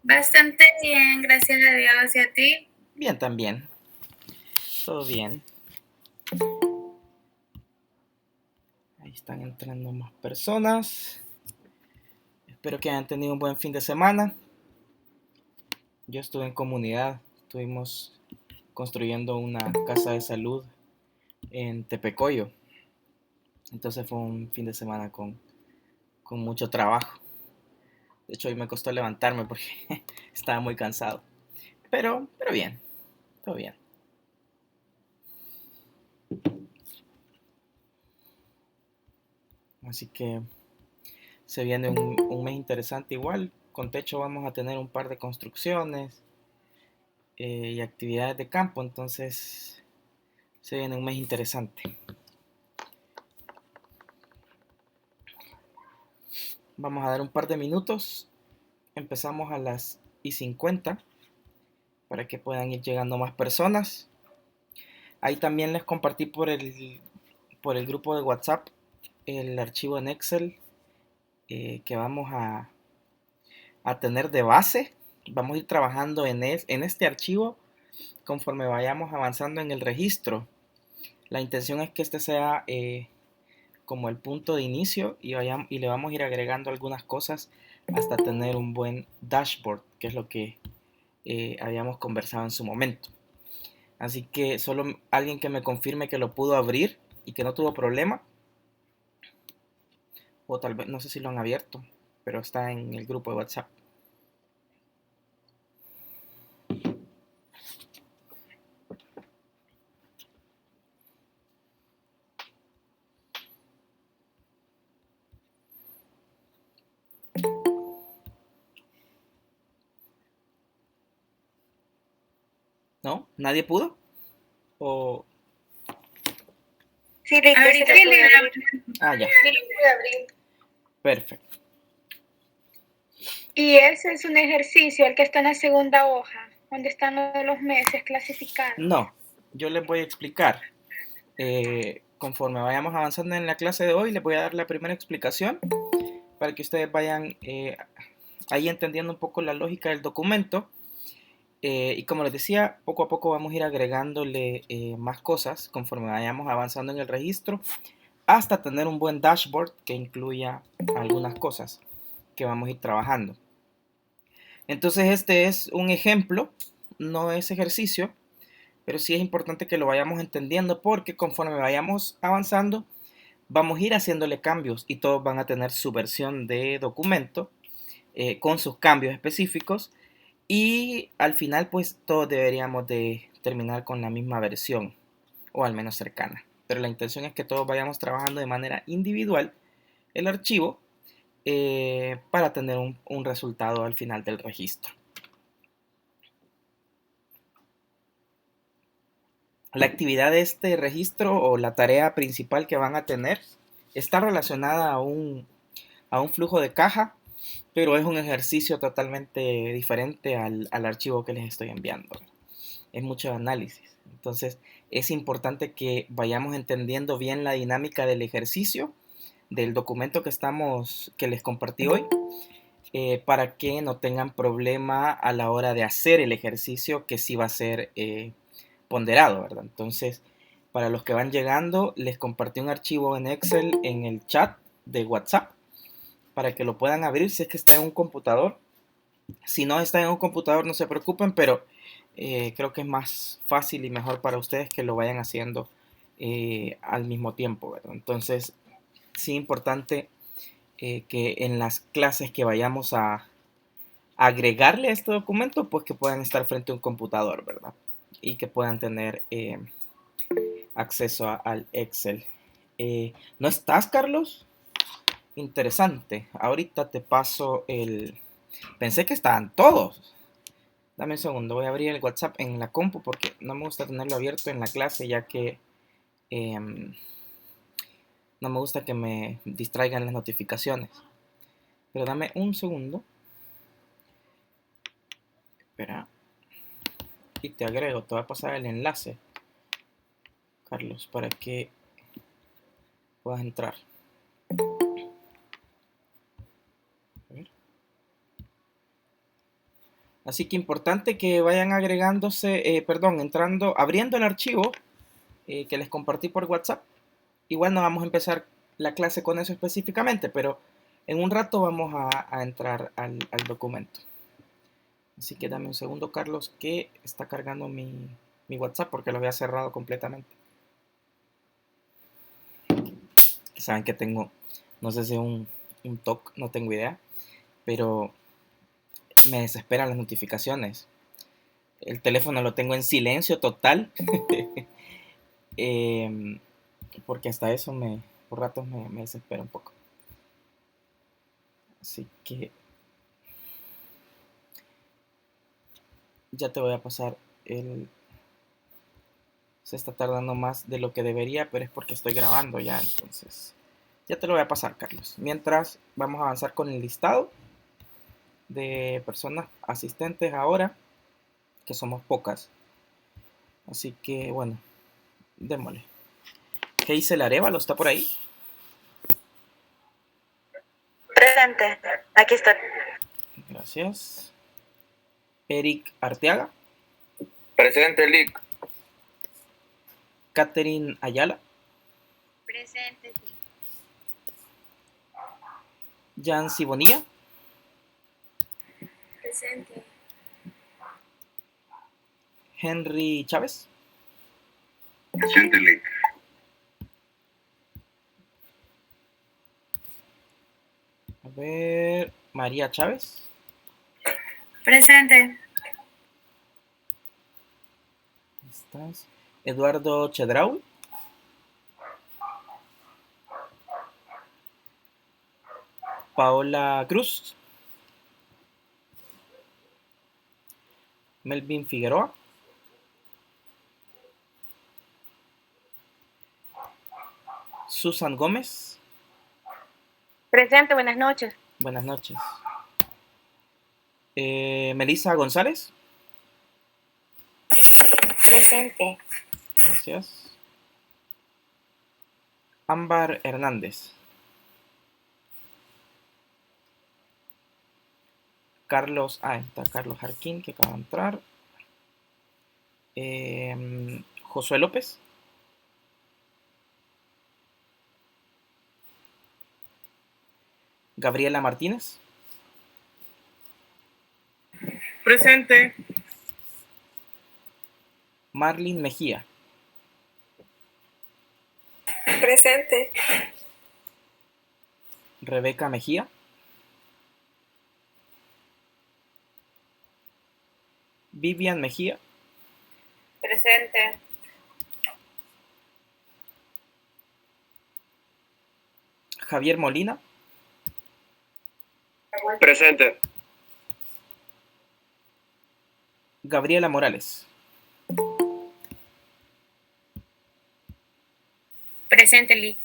Bastante bien, gracias a Dios. ¿Y a ti? Bien, también. Todo bien. Ahí están entrando más personas. Espero que hayan tenido un buen fin de semana. Yo estuve en comunidad. Estuvimos construyendo una casa de salud en Tepecoyo. Entonces fue un fin de semana con mucho trabajo. De hecho, hoy me costó levantarme porque estaba muy cansado. Pero bien, todo bien. Así que se viene un mes interesante igual. Con techo vamos a tener un par de construcciones y actividades de campo. Entonces se viene un mes interesante. Vamos a dar un par de minutos. Empezamos a las y 50 para que puedan ir llegando más personas. Ahí también les compartí por el grupo de WhatsApp el archivo en Excel que vamos a tener de base. Vamos a ir trabajando en este archivo conforme vayamos avanzando en el registro. La intención es que este sea como el punto de inicio y le vamos a ir agregando algunas cosas hasta tener un buen dashboard, que es lo que habíamos conversado en su momento. Así que solo alguien que me confirme que lo pudo abrir y que no tuvo problema, o tal vez no sé si lo han abierto, pero está en el grupo de WhatsApp. ¿No? ¿Nadie pudo? O... Sí, ahorita sí le abrir. Ah, ya. Sí lo pude abrir. Perfecto. Y ese es un ejercicio, el que está en la segunda hoja, donde están los meses clasificados. No, yo les voy a explicar. Conforme vayamos avanzando en la clase de hoy, les voy a dar la primera explicación para que ustedes vayan ahí entendiendo un poco la lógica del documento. Y como les decía, poco a poco vamos a ir agregándole más cosas conforme vayamos avanzando en el registro hasta tener un buen dashboard que incluya algunas cosas que vamos a ir trabajando. Entonces este es un ejemplo, no es ejercicio, pero sí es importante que lo vayamos entendiendo porque conforme vayamos avanzando vamos a ir haciéndole cambios y todos van a tener su versión de documento con sus cambios específicos y al final pues todos deberíamos de terminar con la misma versión o al menos cercana. Pero la intención es que todos vayamos trabajando de manera individual el archivo para tener un resultado al final del registro. La actividad de este registro o la tarea principal que van a tener está relacionada a un flujo de caja, pero es un ejercicio totalmente diferente al archivo que les estoy enviando. Es mucho análisis. Entonces es importante que vayamos entendiendo bien la dinámica del ejercicio, del documento que les compartí hoy, para que no tengan problema a la hora de hacer el ejercicio que sí va a ser ponderado, ¿verdad? Entonces, para los que van llegando, les compartí un archivo en Excel en el chat de WhatsApp para que lo puedan abrir si es que está en un computador. Si no está en un computador, no se preocupen, pero creo que es más fácil y mejor para ustedes que lo vayan haciendo al mismo tiempo, ¿verdad? Entonces, sí es importante que en las clases que vayamos a agregarle a este documento, pues que puedan estar frente a un computador, ¿verdad? Y que puedan tener acceso al Excel. ¿No estás, Carlos? Interesante. Ahorita te paso el... Pensé que estaban todos. Dame un segundo, voy a abrir el WhatsApp en la compu porque no me gusta tenerlo abierto en la clase ya que eh, no me gusta que me distraigan las notificaciones. Pero dame un segundo. Espera. Y te agrego, te voy a pasar el enlace, Carlos, para que puedas entrar. A ver. Así que importante que vayan agregándose, entrando, abriendo el archivo que les compartí por WhatsApp. Igual no vamos a empezar la clase con eso específicamente, pero en un rato vamos a entrar al documento. Así que dame un segundo, Carlos, que está cargando mi WhatsApp porque lo había cerrado completamente. Saben que tengo, no sé si es un TOC, no tengo idea, pero me desesperan las notificaciones. El teléfono lo tengo en silencio total, eh, porque hasta eso por ratos me desespera un poco. Así que ya te voy a pasar el... Se está tardando más de lo que debería, pero es porque estoy grabando ya, entonces ya te lo voy a pasar, Carlos. Mientras vamos a avanzar con el listado de personas asistentes ahora, que somos pocas. Así que bueno, démosle. ¿Qué dice el Arevalo? ¿Está por ahí? Presente, aquí estoy. Gracias. Eric Arteaga. Presente, Lick. Catherine Ayala. Presente. Yancy Bonilla. Presente. Henry Chávez. Presente, Lick. A ver, María Chávez. Presente. ¿Estás? Eduardo Chedraui. Paola Cruz. Melvin Figueroa. Susan Gómez. Presente, buenas noches. Buenas noches. Melissa González. Presente. Gracias. Ámbar Hernández. Carlos, está Carlos Jarquín que acaba de entrar. Josué López. Gabriela Martínez. Presente. Marlene Mejía. Presente. Rebeca Mejía. Vivian Mejía. Presente. Javier Molina. Presente. Gabriela Morales. Presente, Lee.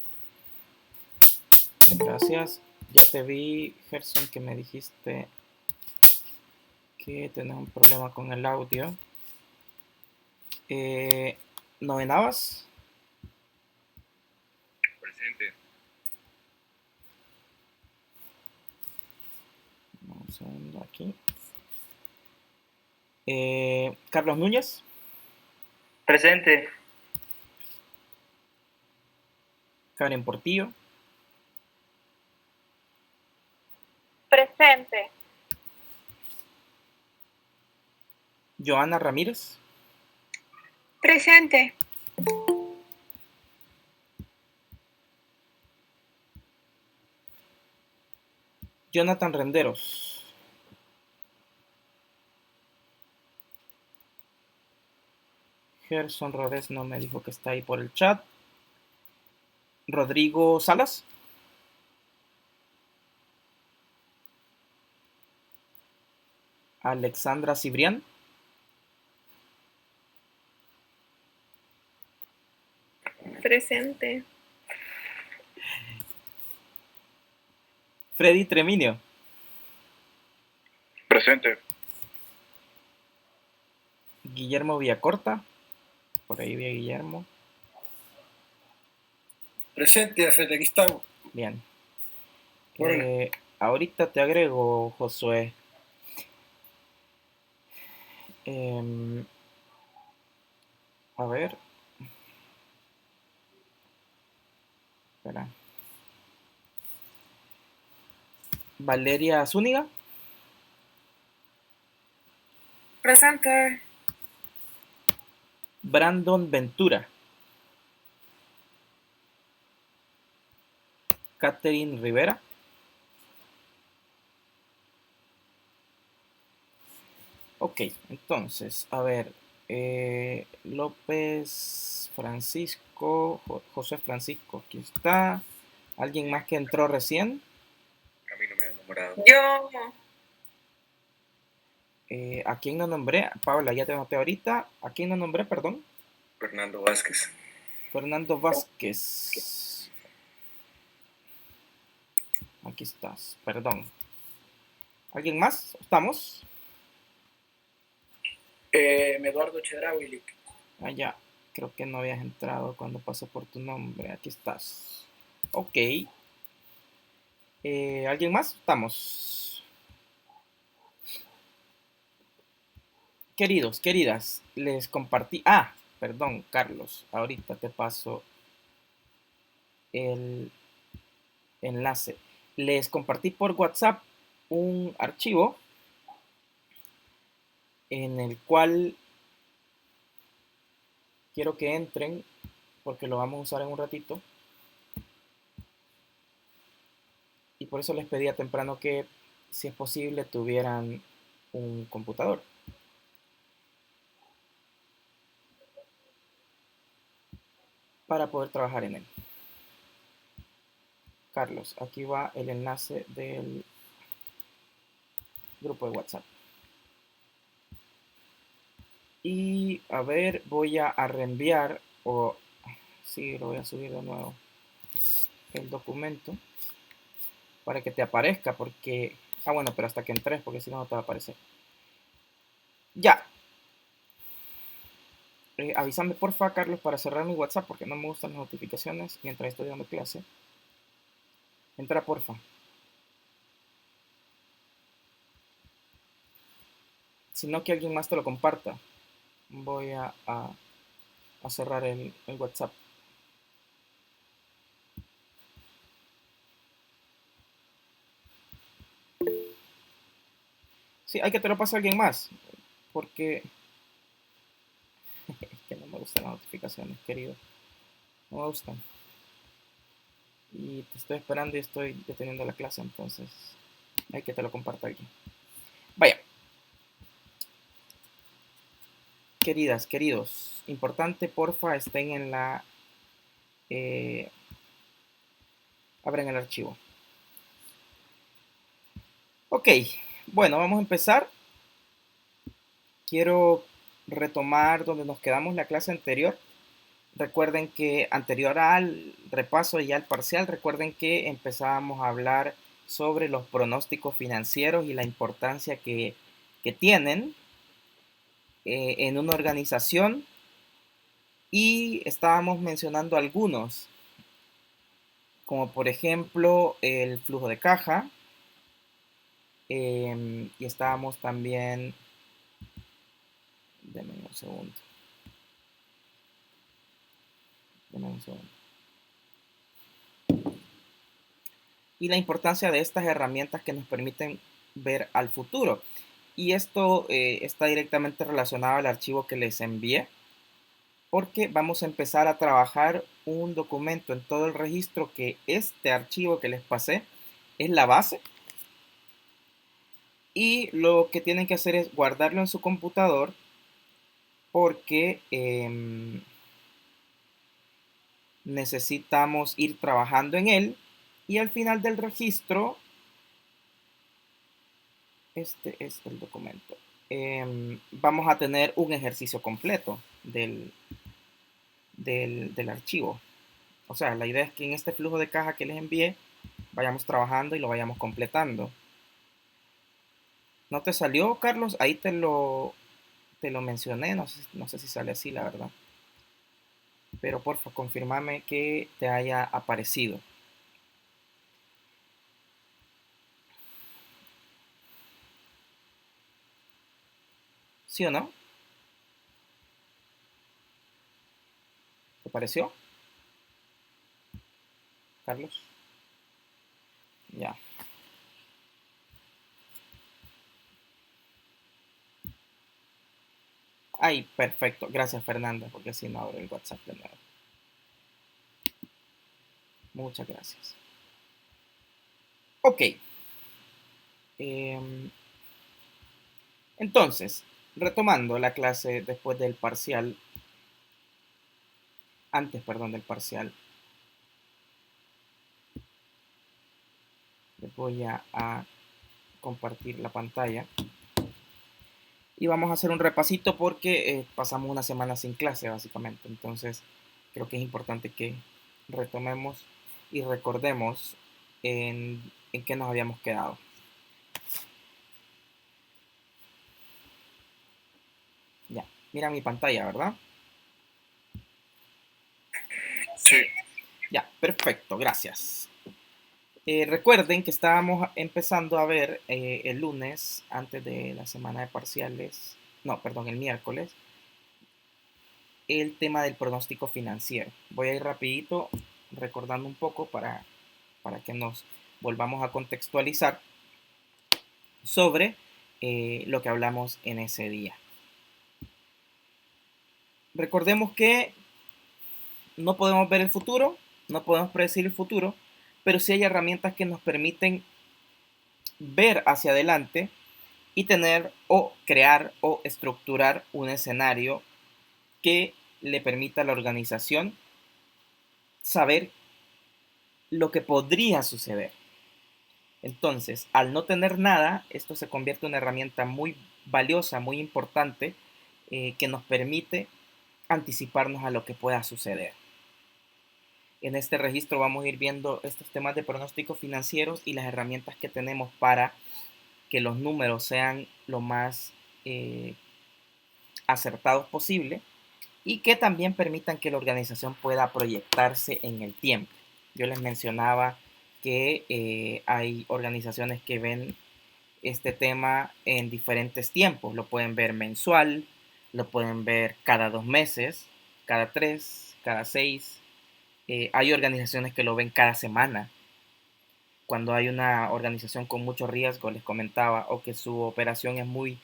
Gracias. Ya te vi, Gerson, que me dijiste que tenés un problema con el audio. Noé Navas. Presente. Vamos a ver aquí. Carlos Núñez. Presente. Karen Portillo. Presente. Joana Ramírez. Presente. Jonathan Renderos. Gerson Rodés no me dijo que está ahí por el chat. Rodrigo Salas. Alexandra Cibrián. Presente. Freddy Treminio. Presente. Guillermo Villacorta. Por ahí vi a Guillermo. Presente, Alfred, aquí estamos. Bien. Bueno. Ahorita te agrego, Josué. Em, a ver, espera. Valeria Zúñiga. Presente. Brandon Ventura. Catherine Rivera. Ok, entonces, a ver, López Francisco, José Francisco, aquí está. ¿Alguien más que entró recién? A mí no me han nombrado. Yo. ¿A quién no nombré? Paula, ya te noté ahorita. ¿A quién no nombré, perdón? Fernando Vázquez. Fernando Vázquez. Aquí estás, perdón. ¿Alguien más? ¿Estamos? Eduardo Chedraui. Ah, ya. Creo que no habías entrado cuando pasé por tu nombre. Aquí estás. Ok. ¿Alguien más? Estamos. Queridos, queridas, les compartí. Ah, perdón, Carlos. Ahorita te paso el enlace. Les compartí por WhatsApp un archivo en el cual quiero que entren porque lo vamos a usar en un ratito. Y por eso les pedía temprano que, si es posible, tuvieran un computador. Para poder trabajar en él. Carlos, aquí va el enlace del grupo de WhatsApp. Y a ver, voy a reenviar, o sí, lo voy a subir de nuevo, el documento para que te aparezca, porque, bueno, pero hasta que entres, porque si no, no te va a aparecer. Ya. Avísame porfa, Carlos, para cerrar mi WhatsApp, porque no me gustan las notificaciones mientras estoy dando clase. Entra porfa. Si no, que alguien más te lo comparta. Voy a cerrar el WhatsApp. Sí, hay que te lo pase a alguien más, porque es que no me gustan las notificaciones, querido. No me gustan. Y te estoy esperando y estoy deteniendo la clase, entonces hay que te lo comparta alguien. Vaya. Queridas, queridos, importante, porfa, estén en la... abren el archivo. Ok, bueno, vamos a empezar. Quiero retomar donde nos quedamos la clase anterior. Recuerden que anterior al repaso y al parcial, recuerden que empezábamos a hablar sobre los pronósticos financieros y la importancia que tienen en una organización, y estábamos mencionando algunos, como por ejemplo el flujo de caja, y estábamos también, denme un segundo, y la importancia de estas herramientas que nos permiten ver al futuro. Y esto está directamente relacionado al archivo que les envié, porque vamos a empezar a trabajar un documento en todo el registro, que este archivo que les pasé es la base. Y lo que tienen que hacer es guardarlo en su computador, porque necesitamos ir trabajando en él, y al final del registro, este es el documento, vamos a tener un ejercicio completo del archivo. O sea, la idea es que en este flujo de caja que les envié vayamos trabajando y lo vayamos completando. ¿No te salió, Carlos? Ahí te lo mencioné, no sé si sale así, la verdad. Pero porfa, confírmame que te haya aparecido. ¿Sí o no? ¿Te pareció, Carlos? Ya. Ay, perfecto. Gracias, Fernanda, porque así no abro el WhatsApp de nuevo. Muchas gracias. Ok. Entonces, retomando la clase después del parcial, antes, perdón, del parcial, les voy a compartir la pantalla y vamos a hacer un repasito porque pasamos una semana sin clase básicamente. Entonces, creo que es importante que retomemos y recordemos en qué nos habíamos quedado. Ya, mira mi pantalla, ¿verdad? Sí. Ya, perfecto, gracias. Recuerden que estábamos empezando a ver el lunes, antes de la semana de parciales, no, perdón, el miércoles, el tema del pronóstico financiero. Voy a ir rapidito recordando un poco para que nos volvamos a contextualizar sobre lo que hablamos en ese día. Recordemos que no podemos ver el futuro, no podemos predecir el futuro, pero sí hay herramientas que nos permiten ver hacia adelante y tener o crear o estructurar un escenario que le permita a la organización saber lo que podría suceder. Entonces, al no tener nada, esto se convierte en una herramienta muy valiosa, muy importante, que nos permite anticiparnos a lo que pueda suceder. En este registro vamos a ir viendo estos temas de pronósticos financieros y las herramientas que tenemos para que los números sean lo más acertados posible y que también permitan que la organización pueda proyectarse en el tiempo. Yo les mencionaba que hay organizaciones que ven este tema en diferentes tiempos. Lo pueden ver mensual, lo pueden ver cada 2 meses, cada 3, cada 6. Hay organizaciones que lo ven cada semana. Cuando hay una organización con mucho riesgo, les comentaba, o que su operación es muy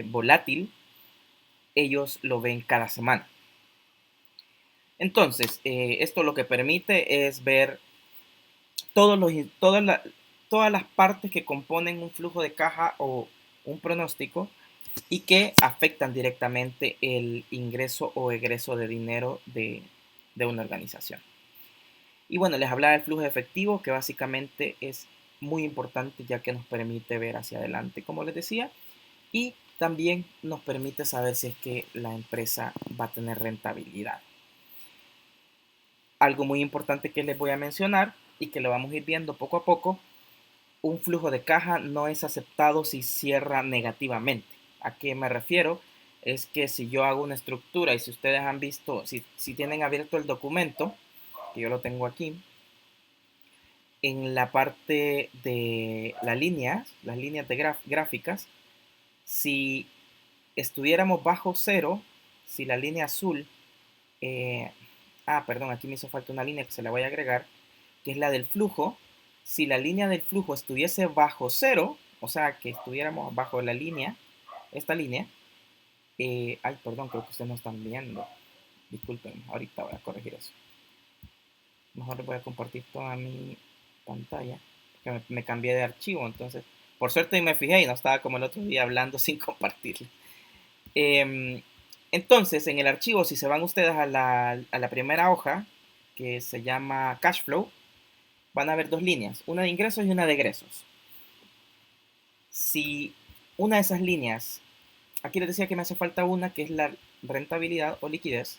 volátil, ellos lo ven cada semana. Entonces, esto lo que permite es ver todas las partes que componen un flujo de caja o un pronóstico y que afectan directamente el ingreso o egreso de dinero de una organización. Y bueno, les hablaba del flujo efectivo, que básicamente es muy importante ya que nos permite ver hacia adelante, como les decía, y también nos permite saber si es que la empresa va a tener rentabilidad. Algo muy importante que les voy a mencionar y que lo vamos a ir viendo poco a poco, un flujo de caja no es aceptado si cierra negativamente. ¿A qué me refiero? Es que si yo hago una estructura y si ustedes han visto, si tienen abierto el documento, que yo lo tengo aquí, en la parte de las líneas de gráficas, si estuviéramos bajo cero, si la línea azul, perdón, aquí me hizo falta una línea que se la voy a agregar, que es la del flujo. Si la línea del flujo estuviese bajo cero, o sea, que estuviéramos bajo la línea, esta línea, perdón, creo que ustedes no están viendo. Disculpen, ahorita voy a corregir eso. Mejor les voy a compartir toda mi pantalla, que me cambié de archivo, entonces, por suerte me fijé y no estaba como el otro día hablando sin compartirlo. Entonces, en el archivo, si se van ustedes a la primera hoja, que se llama Cash Flow, van a ver dos líneas, una de ingresos y una de egresos. Si una de esas líneas, aquí les decía que me hace falta una, que es la rentabilidad o liquidez.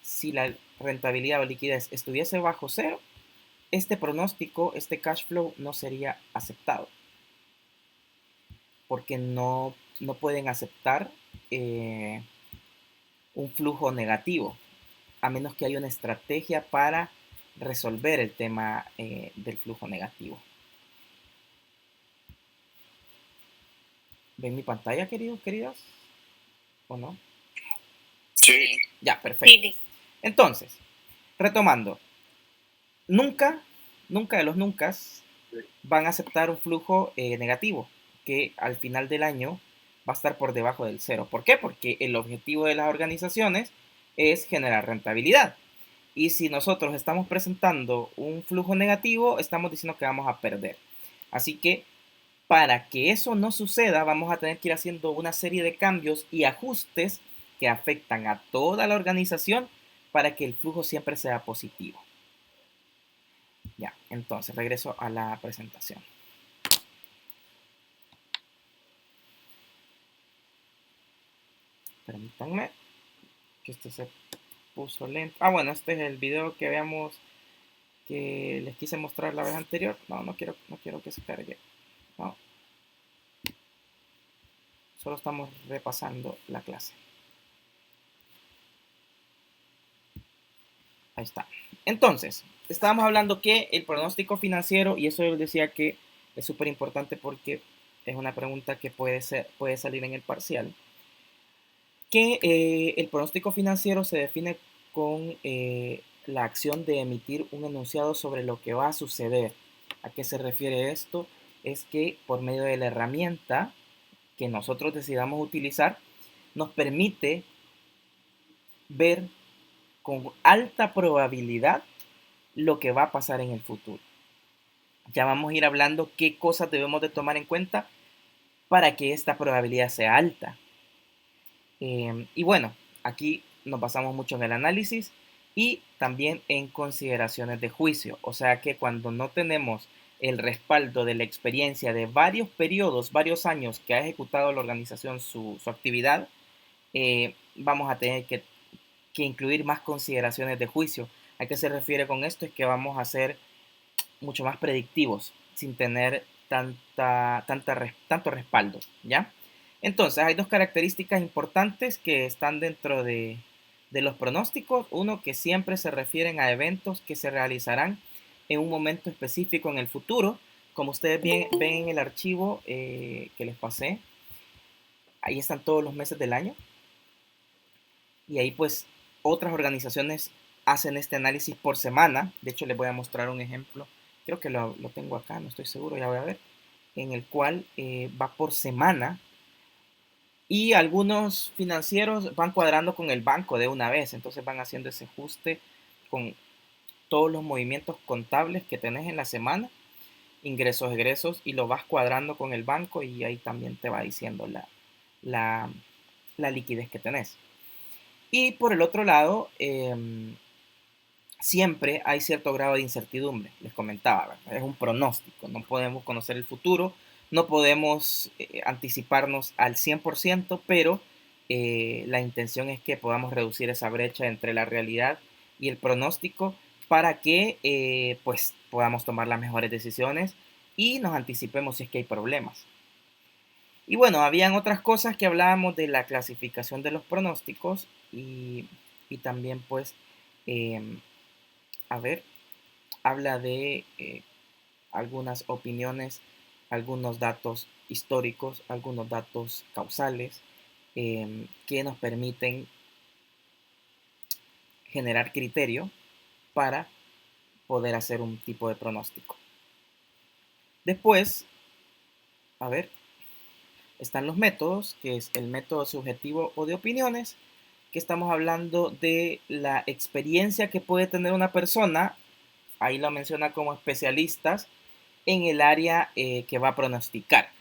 Si la rentabilidad o liquidez estuviese bajo cero, este pronóstico, este cash flow no sería aceptado. Porque no pueden aceptar un flujo negativo, a menos que haya una estrategia para resolver el tema del flujo negativo. ¿Ven mi pantalla, queridos, queridas? ¿o no? Sí. Ya, perfecto. Sí. Entonces, retomando, nunca de los nunca van a aceptar un flujo negativo, que al final del año va a estar por debajo del cero. ¿Por qué? Porque el objetivo de las organizaciones es generar rentabilidad. Y si nosotros estamos presentando un flujo negativo, estamos diciendo que vamos a perder. Así que para que eso no suceda, vamos a tener que ir haciendo una serie de cambios y ajustes que afectan a toda la organización para que el flujo siempre sea positivo. Ya, entonces regreso a la presentación. Permítanme que esto se puso lento. Ah, bueno, este es el video que veamos que les quise mostrar la vez anterior. No quiero que se cargue. No. Solo estamos repasando la clase. Ahí está. Entonces, estábamos hablando que el pronóstico financiero, y eso yo les decía que es súper importante porque es una pregunta que puede salir en el parcial, que el pronóstico financiero se define con la acción de emitir un enunciado sobre lo que va a suceder. ¿A qué se refiere esto? Es que por medio de la herramienta que nosotros decidamos utilizar, nos permite ver con alta probabilidad lo que va a pasar en el futuro. Ya vamos a ir hablando qué cosas debemos de tomar en cuenta para que esta probabilidad sea alta. Y bueno, aquí nos basamos mucho en el análisis y también en consideraciones de juicio. O sea que cuando no tenemos el respaldo de la experiencia de varios periodos, varios años que ha ejecutado la organización su actividad, vamos a tener que incluir más consideraciones de juicio. ¿A qué se refiere con esto? Es que vamos a ser mucho más predictivos sin tener tanto respaldo, ¿ya? Entonces, hay dos características importantes que están dentro de los pronósticos. Uno, que siempre se refieren a eventos que se realizarán en un momento específico en el futuro. Como ustedes ven en el archivo que les pasé, ahí están todos los meses del año. Y ahí pues otras organizaciones hacen este análisis por semana. De hecho, les voy a mostrar un ejemplo. Creo que lo tengo acá, no estoy seguro, ya voy a ver. En el cual va por semana. Y algunos financieros van cuadrando con el banco de una vez. Entonces van haciendo ese ajuste con todos los movimientos contables que tenés en la semana. Ingresos, egresos. Y lo vas cuadrando con el banco. Y ahí también te va diciendo la liquidez que tenés. Y por el otro lado, siempre hay cierto grado de incertidumbre, les comentaba, ¿verdad? Es un pronóstico, no podemos conocer el futuro, no podemos anticiparnos al 100%, pero la intención es que podamos reducir esa brecha entre la realidad y el pronóstico para que pues podamos tomar las mejores decisiones y nos anticipemos si es que hay problemas. Y bueno, habían otras cosas que hablábamos de la clasificación de los pronósticos y también pues, eh, a ver, habla de algunas opiniones, algunos datos históricos, algunos datos causales que nos permiten generar criterio para poder hacer un tipo de pronóstico. Después, a ver, están los métodos, que es el método subjetivo o de opiniones, que estamos hablando de la experiencia que puede tener una persona, ahí lo menciona como especialistas, en el área que va a pronosticar.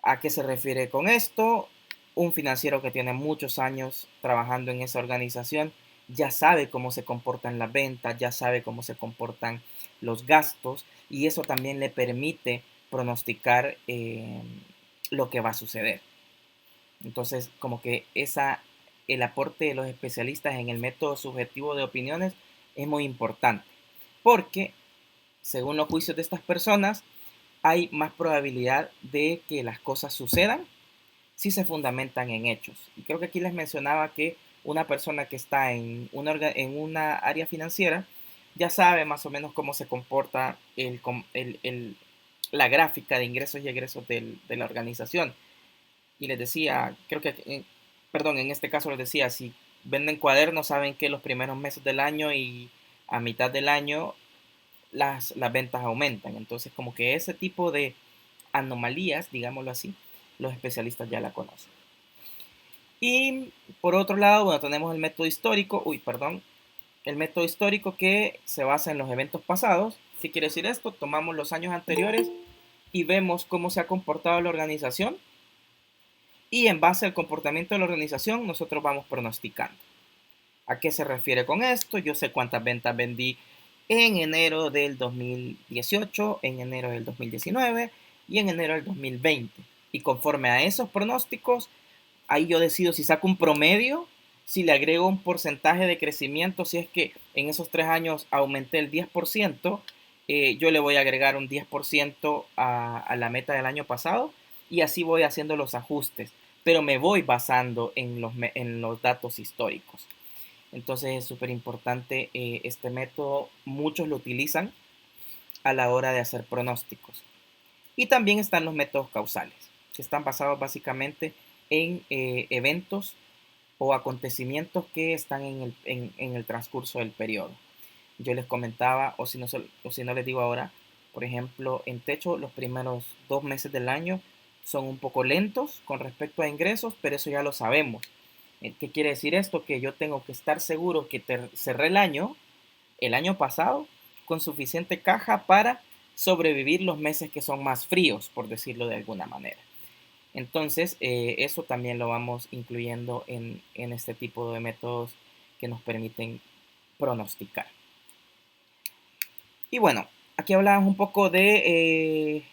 ¿A qué se refiere con esto? Un financiero que tiene muchos años trabajando en esa organización ya sabe cómo se comportan las ventas, ya sabe cómo se comportan los gastos y eso también le permite pronosticar lo que va a suceder. Entonces, como que el aporte de los especialistas en el método subjetivo de opiniones es muy importante, porque según los juicios de estas personas, hay más probabilidad de que las cosas sucedan si se fundamentan en hechos. Y creo que aquí les mencionaba que una persona que está en una área financiera ya sabe más o menos cómo se comporta la gráfica de ingresos y egresos de la organización. Y les decía, creo que perdón, en este caso les decía, si venden cuadernos, saben que los primeros meses del año y a mitad del año las ventas aumentan. Entonces, como que ese tipo de anomalías, digámoslo así, los especialistas ya la conocen. Y por otro lado, bueno, tenemos el método histórico, el método histórico que se basa en los eventos pasados. ¿Qué quiere decir esto? Tomamos los años anteriores y vemos cómo se ha comportado la organización y en base al comportamiento de la organización nosotros vamos pronosticando. ¿A qué se refiere con esto? Yo sé cuántas ventas vendí en enero del 2018, en enero del 2019 y en enero del 2020. Y conforme a esos pronósticos, ahí yo decido si saco un promedio, si le agrego un porcentaje de crecimiento, si es que en esos 3 años aumenté el 10%, yo le voy a agregar un 10% a la meta del año pasado y así voy haciendo los ajustes, pero me voy basando en los datos históricos. Entonces es súper importante este método, muchos lo utilizan a la hora de hacer pronósticos. Y también están los métodos causales, que están basados básicamente en eventos o acontecimientos que están en el transcurso del periodo. Yo les comentaba, o si no les digo ahora, por ejemplo, en techo los primeros 2 meses del año son un poco lentos con respecto a ingresos, pero eso ya lo sabemos. ¿Qué quiere decir esto? Que yo tengo que estar seguro que cerré el año pasado, con suficiente caja para sobrevivir los meses que son más fríos, por decirlo de alguna manera. Entonces, eso también lo vamos incluyendo en este tipo de métodos que nos permiten pronosticar. Y bueno, aquí hablábamos un poco de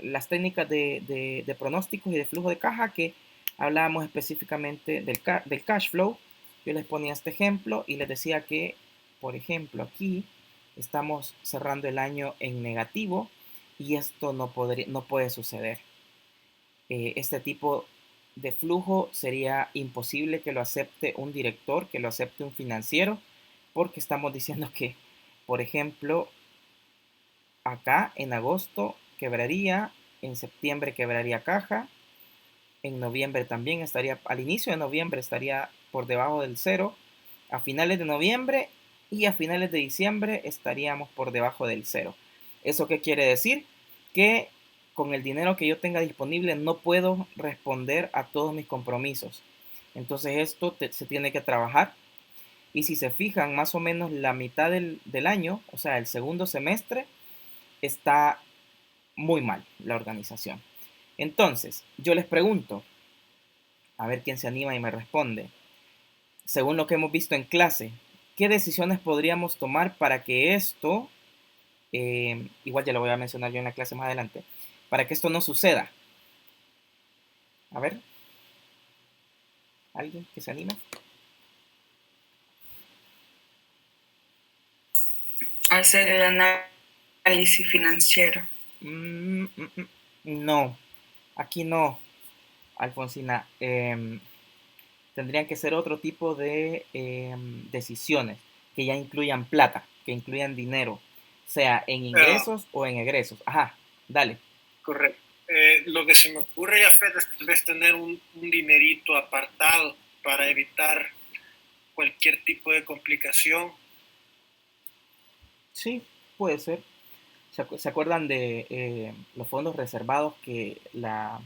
las técnicas de pronósticos y de flujo de caja, que hablábamos específicamente del cash flow. Yo les ponía este ejemplo y les decía que, por ejemplo, aquí estamos cerrando el año en negativo y esto no puede suceder. Este tipo de flujo sería imposible que lo acepte un director, que lo acepte un financiero, porque estamos diciendo que, por ejemplo, acá en agosto quebraría, en septiembre quebraría caja, en noviembre también estaría, al inicio de noviembre estaría por debajo del cero, a finales de noviembre y a finales de diciembre estaríamos por debajo del cero. ¿Eso qué quiere decir? Que con el dinero que yo tenga disponible no puedo responder a todos mis compromisos. Entonces esto se tiene que trabajar. Y si se fijan, más o menos la mitad del año, o sea, el segundo semestre, está muy mal la organización. Entonces, yo les pregunto, a ver quién se anima y me responde, según lo que hemos visto en clase, ¿qué decisiones podríamos tomar para que esto, igual ya lo voy a mencionar yo en la clase más adelante, para que esto no suceda? A ver, ¿alguien que se anima? Hacer el análisis financiero. No, aquí no, Alfonsina. Tendrían que ser otro tipo de decisiones que ya incluyan plata, que incluyan dinero, sea en ingresos o en egresos. Ajá, dale. Correcto. Lo que se me ocurre, Jafet, es tal vez tener un dinerito apartado para evitar cualquier tipo de complicación. Sí, puede ser. ¿Se acuerdan de los fondos reservados que la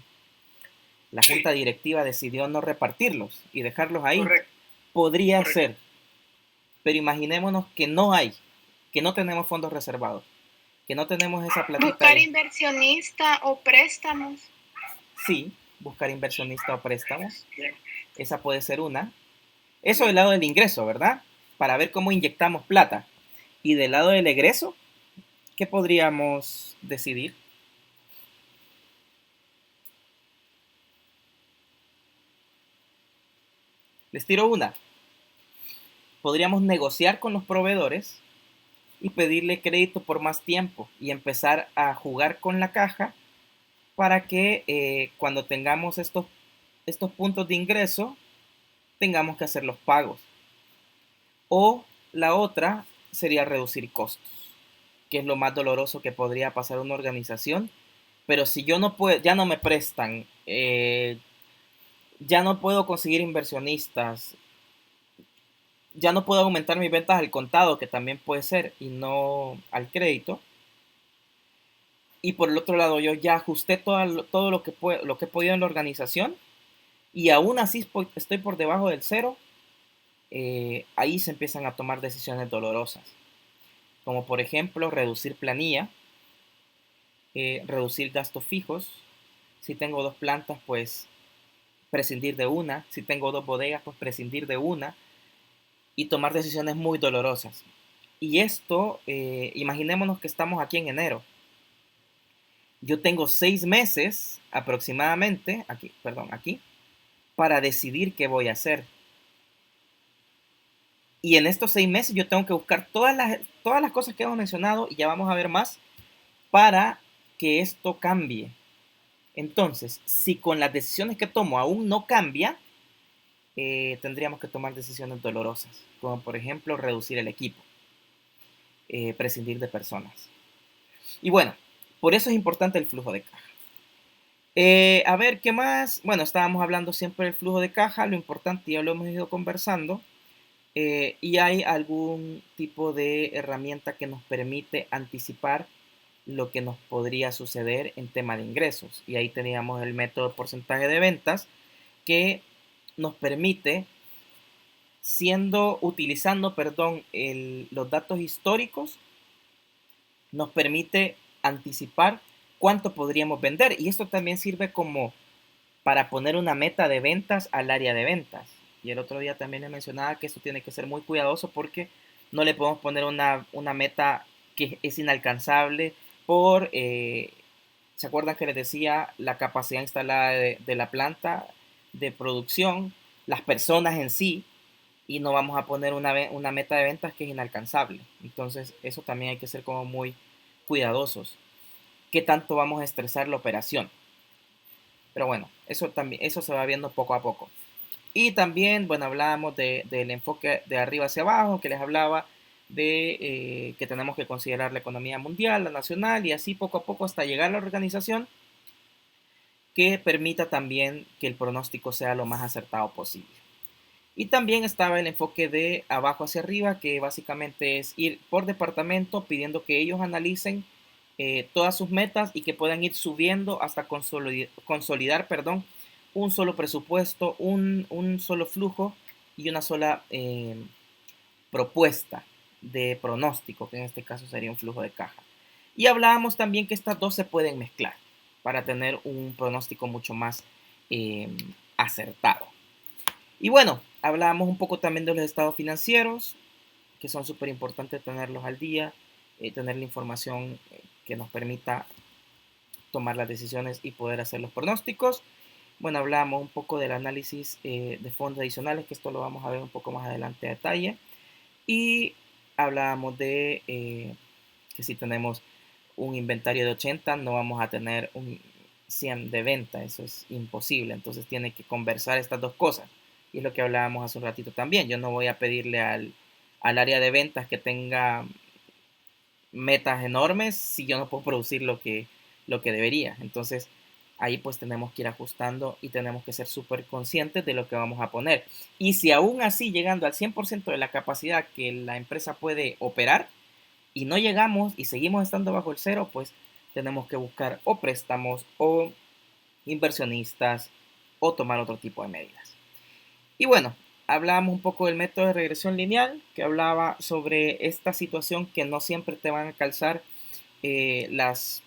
junta directiva decidió no repartirlos y dejarlos ahí? Correcto. Podría ser, pero imaginémonos que no hay, que no tenemos fondos reservados, que no tenemos esa platita Buscar ahí. inversionista o préstamos. Sí, buscar inversionista o préstamos. Bien. Esa puede ser una. Eso del lado del ingreso, ¿verdad? Para ver cómo inyectamos plata. Y del lado del egreso, ¿qué podríamos decidir? Les tiro una. Podríamos negociar con los proveedores y pedirle crédito por más tiempo y empezar a jugar con la caja para que cuando tengamos estos puntos de ingreso tengamos que hacer los pagos. O la otra sería reducir costos, que es lo más doloroso que podría pasar a una organización. Pero si yo no puedo, ya no me prestan ya no puedo conseguir inversionistas, ya no puedo aumentar mis ventas al contado, que también puede ser, y no al crédito. Y por el otro lado, yo ya ajusté todo lo que he podido en la organización y aún así estoy por debajo del cero. Ahí se empiezan a tomar decisiones dolorosas, como por ejemplo reducir planilla, reducir gastos fijos. Si tengo 2 plantas, pues prescindir de una. Si tengo 2 bodegas, pues prescindir de una y tomar decisiones muy dolorosas. Y esto, imaginémonos que estamos aquí en enero. Yo tengo 6 meses aproximadamente, aquí, para decidir qué voy a hacer. Y en estos 6 meses yo tengo que buscar todas las cosas que hemos mencionado, y ya vamos a ver más, para que esto cambie. Entonces, si con las decisiones que tomo aún no cambia, tendríamos que tomar decisiones dolorosas, como por ejemplo reducir el equipo, prescindir de personas. Y bueno, por eso es importante el flujo de caja. A ver, ¿qué más? Bueno, estábamos hablando siempre del flujo de caja, lo importante ya lo hemos ido conversando. Y hay algún tipo de herramienta que nos permite anticipar lo que nos podría suceder en tema de ingresos. Y ahí teníamos el método de porcentaje de ventas que nos permite, utilizando, los datos históricos, nos permite anticipar cuánto podríamos vender. Y esto también sirve como para poner una meta de ventas al área de ventas. Y el otro día también les mencionaba que esto tiene que ser muy cuidadoso porque no le podemos poner una meta que es inalcanzable ¿se acuerdan que les decía la capacidad instalada de la planta de producción, las personas en sí? Y no vamos a poner una meta de ventas que es inalcanzable. Entonces eso también hay que ser como muy cuidadosos. ¿Qué tanto vamos a estresar la operación? Pero bueno, eso se va viendo poco a poco. Y también, bueno, hablábamos del enfoque de arriba hacia abajo, que les hablaba de que tenemos que considerar la economía mundial, la nacional, y así poco a poco hasta llegar a la organización que permita también que el pronóstico sea lo más acertado posible. Y también estaba el enfoque de abajo hacia arriba, que básicamente es ir por departamento pidiendo que ellos analicen todas sus metas y que puedan ir subiendo hasta consolidar, un solo presupuesto, un solo flujo y una sola propuesta de pronóstico, que en este caso sería un flujo de caja. Y hablábamos también que estas dos se pueden mezclar para tener un pronóstico mucho más acertado. Y bueno, hablábamos un poco también de los estados financieros, que son súper importantes tenerlos al día, tener la información que nos permita tomar las decisiones y poder hacer los pronósticos. Bueno, hablábamos un poco del análisis de fondos adicionales, que esto lo vamos a ver un poco más adelante a detalle. Y hablábamos de que si tenemos un inventario de 80, no vamos a tener un 100 de venta, eso es imposible. Entonces tiene que conversar estas dos cosas. Y es lo que hablábamos hace un ratito también. Yo no voy a pedirle al área de ventas que tenga metas enormes si yo no puedo producir lo que debería. Entonces ahí pues tenemos que ir ajustando y tenemos que ser súper conscientes de lo que vamos a poner. Y si aún así llegando al 100% de la capacidad que la empresa puede operar y no llegamos y seguimos estando bajo el cero, pues tenemos que buscar o préstamos o inversionistas o tomar otro tipo de medidas. Y bueno, hablábamos un poco del método de regresión lineal, que hablaba sobre esta situación que no siempre te van a calzar las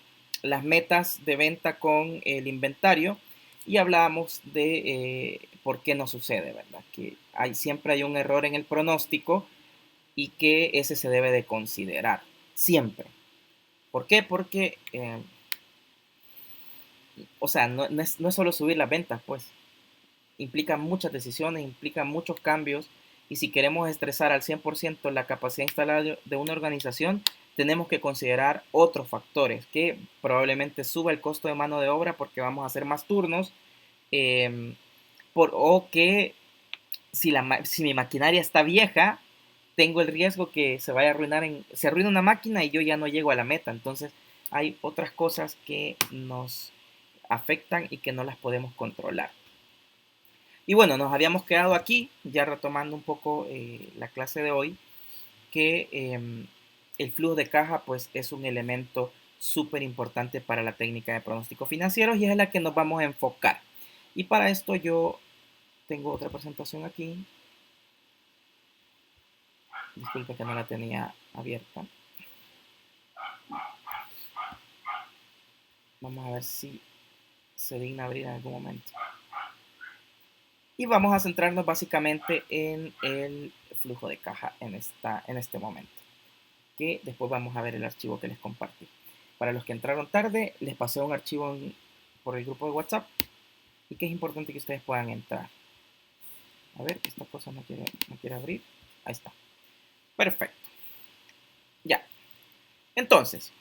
metas de venta con el inventario, y hablábamos de por qué no sucede, ¿verdad? Que siempre hay un error en el pronóstico y que ese se debe de considerar, siempre. ¿Por qué? Porque, no es solo subir las ventas, pues implica muchas decisiones, implica muchos cambios, y si queremos estresar al 100% la capacidad instalada de una organización, tenemos que considerar otros factores que probablemente suba el costo de mano de obra porque vamos a hacer más turnos, o que si mi maquinaria está vieja, tengo el riesgo que se vaya a arruinar, se arruina una máquina y yo ya no llego a la meta. Entonces hay otras cosas que nos afectan y que no las podemos controlar. Y bueno, nos habíamos quedado aquí, ya retomando un poco la clase de hoy, que el flujo de caja pues es un elemento súper importante para la técnica de pronósticos financieros y es en la que nos vamos a enfocar. Y para esto yo tengo otra presentación aquí. Disculpe que no la tenía abierta. Vamos a ver si se digna abrir en algún momento. Y vamos a centrarnos básicamente en el flujo de caja en este momento, que después vamos a ver el archivo que les compartí. Para los que entraron tarde, les pasé un archivo por el grupo de WhatsApp y que es importante que ustedes puedan entrar. A ver, esta cosa no quiere abrir. Ahí está. Perfecto. Ya. Entonces,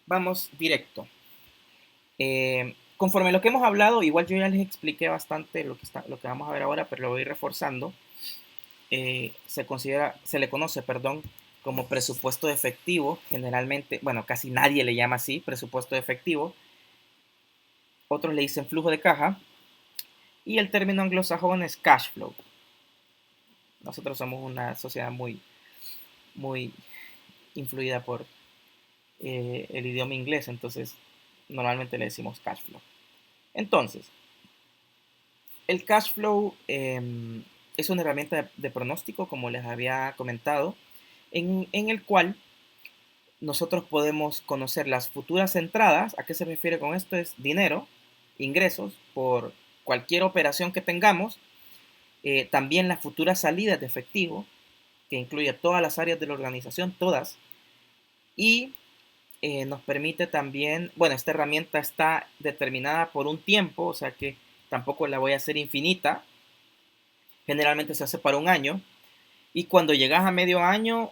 vamos directo. Conforme a lo que hemos hablado, igual yo ya les expliqué bastante lo que vamos a ver ahora, pero lo voy reforzando. Se le conoce, como presupuesto de efectivo. Generalmente, bueno, casi nadie le llama así, presupuesto de efectivo. Otros le dicen flujo de caja. Y el término anglosajón es cash flow. Nosotros somos una sociedad muy influida por el idioma inglés, entonces normalmente le decimos cash flow. Entonces, el cash flow es una herramienta de pronóstico, como les había comentado, en el cual nosotros podemos conocer las futuras entradas. ¿A qué se refiere con esto? Es dinero, ingresos por cualquier operación que tengamos. También las futuras salidas de efectivo, que incluye todas las áreas de la organización, todas. Y nos permite también, bueno, esta herramienta está determinada por un tiempo, o sea que tampoco la voy a hacer infinita. Generalmente se hace para un año. Y cuando llegas a medio año,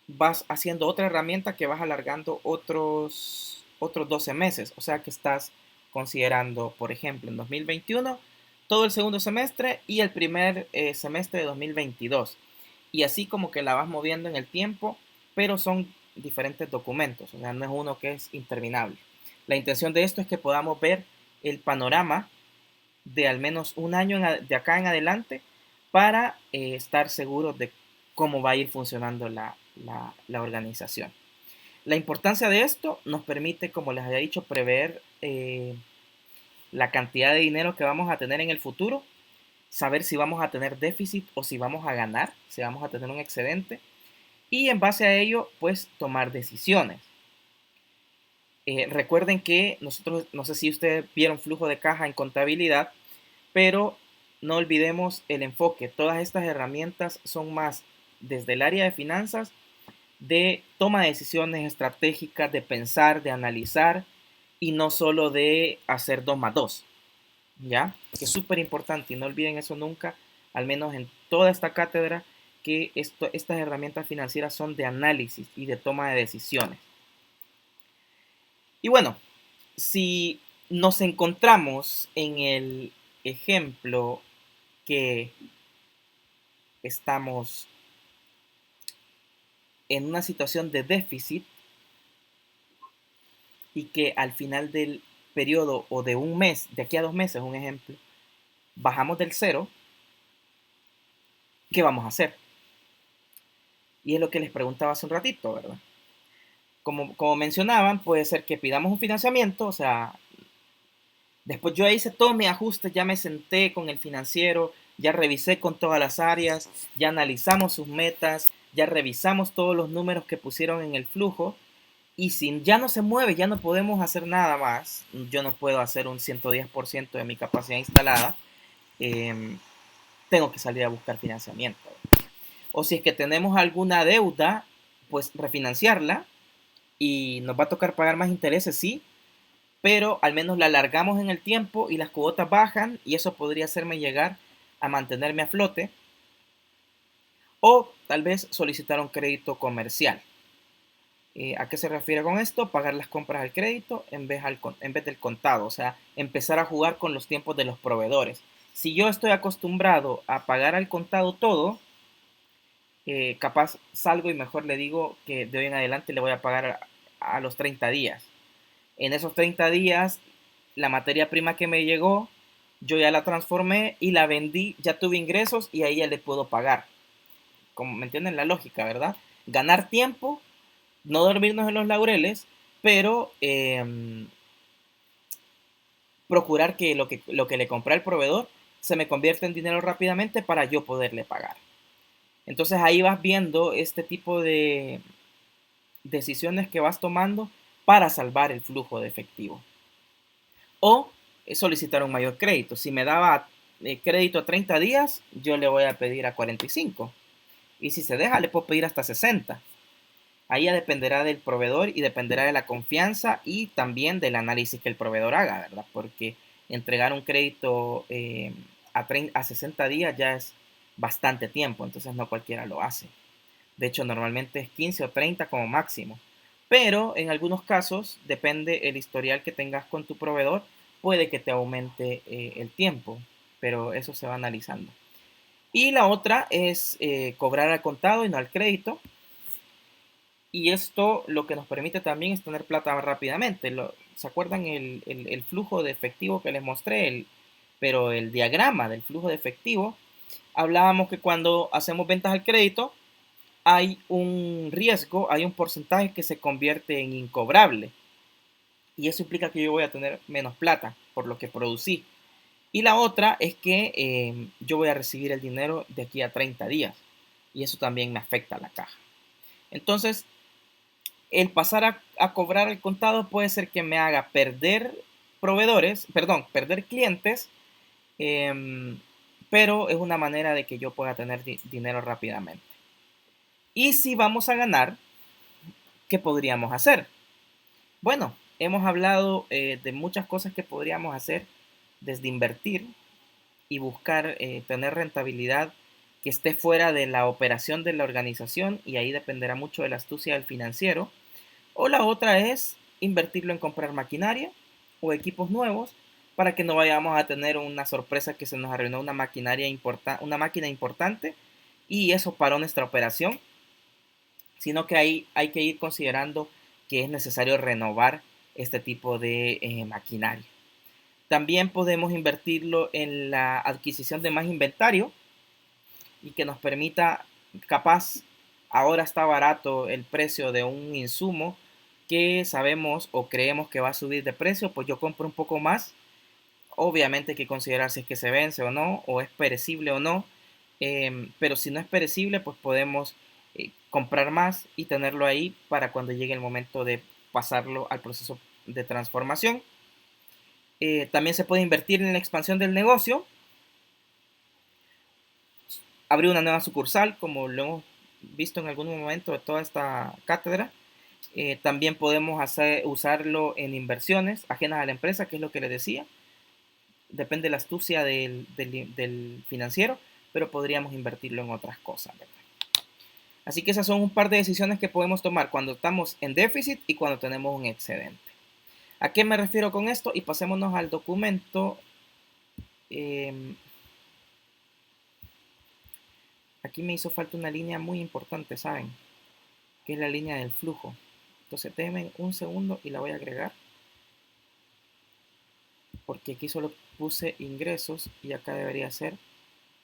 vas haciendo otra herramienta que vas alargando otros 12 meses. O sea que estás considerando, por ejemplo, en 2021, todo el segundo semestre y el primer semestre de 2022. Y así como que la vas moviendo en el tiempo, pero son diferentes documentos. O sea, no es uno que es interminable. La intención de esto es que podamos ver el panorama de al menos un año de acá en adelante para estar seguros de cómo va a ir funcionando la organización. La importancia de esto nos permite, como les había dicho, prever la cantidad de dinero que vamos a tener en el futuro, saber si vamos a tener déficit o si vamos a ganar, si vamos a tener un excedente, y en base a ello, pues tomar decisiones. Recuerden que nosotros, no sé si ustedes vieron flujo de caja en contabilidad, pero no olvidemos el enfoque. Todas estas herramientas son más desde el área de finanzas, de toma de decisiones estratégicas, de pensar, de analizar y no solo de hacer 2 más 2. ¿Ya? Que es súper importante y no olviden eso nunca, al menos en toda esta cátedra, que estas herramientas financieras son de análisis y de toma de decisiones. Y bueno, si nos encontramos en el ejemplo que estamos en una situación de déficit y que al final del periodo o de un mes, de aquí a 2 meses, un ejemplo, bajamos del cero, ¿qué vamos a hacer? Y es lo que les preguntaba hace un ratito, ¿verdad? Como mencionaban, puede ser que pidamos un financiamiento, o sea, después yo hice todos mis ajustes, ya me senté con el financiero, ya revisé con todas las áreas, ya analizamos sus metas, ya revisamos todos los números que pusieron en el flujo, y si ya no se mueve, ya no podemos hacer nada más, yo no puedo hacer un 110% de mi capacidad instalada, tengo que salir a buscar financiamiento. O si es que tenemos alguna deuda, pues refinanciarla y nos va a tocar pagar más intereses, sí, pero al menos la alargamos en el tiempo y las cuotas bajan y eso podría hacerme llegar a mantenerme a flote. O tal vez solicitar un crédito comercial. ¿A qué se refiere con esto? Pagar las compras al crédito en vez del contado, o sea, empezar a jugar con los tiempos de los proveedores. Si yo estoy acostumbrado a pagar al contado todo, capaz salgo y mejor le digo que de hoy en adelante le voy a pagar a los 30 días. En esos 30 días, la materia prima que me llegó yo ya la transformé y la vendí, ya tuve ingresos y ahí ya le puedo pagar. Como me entienden la lógica, ¿verdad? Ganar tiempo, no dormirnos en los laureles, pero procurar que lo que le compré al proveedor se me convierta en dinero rápidamente para yo poderle pagar. Entonces ahí vas viendo este tipo de decisiones que vas tomando para salvar el flujo de efectivo. O solicitar un mayor crédito. Si me daba crédito a 30 días, yo le voy a pedir a 45. Y si se deja, le puedo pedir hasta 60. Ahí ya dependerá del proveedor y dependerá de la confianza y también del análisis que el proveedor haga, ¿verdad? Porque entregar un crédito a 60 días ya es bastante tiempo, entonces no cualquiera lo hace. De hecho, normalmente es 15 o 30 como máximo. Pero en algunos casos, depende el historial que tengas con tu proveedor, puede que te aumente el tiempo, pero eso se va analizando. Y la otra es cobrar al contado y no al crédito. Y esto lo que nos permite también es tener plata rápidamente. ¿Se acuerdan el flujo de efectivo que les mostré? Pero el diagrama del flujo de efectivo, hablábamos que cuando hacemos ventas al crédito, hay un riesgo, hay un porcentaje que se convierte en incobrable. Y eso implica que yo voy a tener menos plata por lo que producí. Y la otra es que yo voy a recibir el dinero de aquí a 30 días. Y eso también me afecta a la caja. Entonces, el pasar a cobrar el contado puede ser que me haga perder perder clientes, pero es una manera de que yo pueda tener dinero rápidamente. Y si vamos a ganar, ¿qué podríamos hacer? Bueno, hemos hablado de muchas cosas que podríamos hacer, desde invertir y buscar tener rentabilidad que esté fuera de la operación de la organización, y ahí dependerá mucho de la astucia del financiero. O la otra es invertirlo en comprar maquinaria o equipos nuevos para que no vayamos a tener una sorpresa que se nos arruinó una una máquina importante y eso paró nuestra operación, sino que ahí hay que ir considerando que es necesario renovar este tipo de maquinaria. También podemos invertirlo en la adquisición de más inventario y que nos permita, capaz, ahora está barato el precio de un insumo que sabemos o creemos que va a subir de precio, pues yo compro un poco más. Obviamente hay que considerar si es que se vence o no, o es perecible o no, pero si no es perecible, pues podemos comprar más y tenerlo ahí para cuando llegue el momento de pasarlo al proceso de transformación. También se puede invertir en la expansión del negocio, abrir una nueva sucursal, como lo hemos visto en algún momento de toda esta cátedra. También podemos usarlo en inversiones ajenas a la empresa, que es lo que les decía. Depende de la astucia del financiero, pero podríamos invertirlo en otras cosas, ¿verdad? Así que esas son un par de decisiones que podemos tomar cuando estamos en déficit y cuando tenemos un excedente. ¿A qué me refiero con esto? Y pasémonos al documento. Aquí me hizo falta una línea muy importante, ¿saben? Que es la línea del flujo. Entonces déjenme un segundo y la voy a agregar, porque aquí solo puse ingresos y acá debería ser,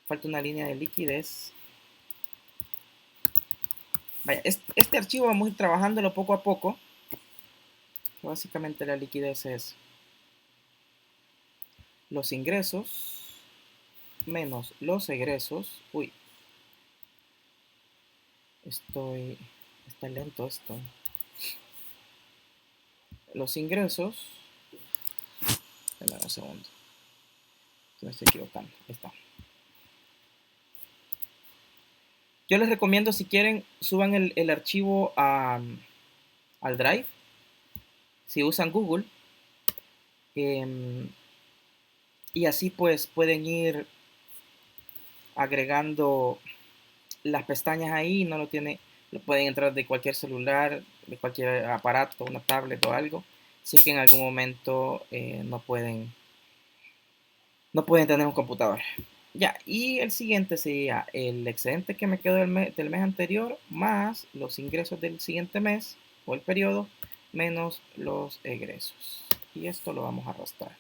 falta una línea de liquidez. Vaya, este archivo vamos a ir trabajándolo poco a poco, que básicamente la liquidez es los ingresos menos los egresos. Uy, está lento esto. Los ingresos, espera un segundo, me estoy equivocando, ahí está. Yo les recomiendo, si quieren, suban el archivo al Drive, si usan Google, y así pues pueden ir agregando las pestañas ahí. No lo pueden entrar de cualquier celular, de cualquier aparato, una tablet o algo, si es que en algún momento no pueden tener un computador. Ya, y el siguiente sería el excedente que me quedó del mes anterior, más los ingresos del siguiente mes o el periodo, menos los egresos. Y esto lo vamos a arrastrar.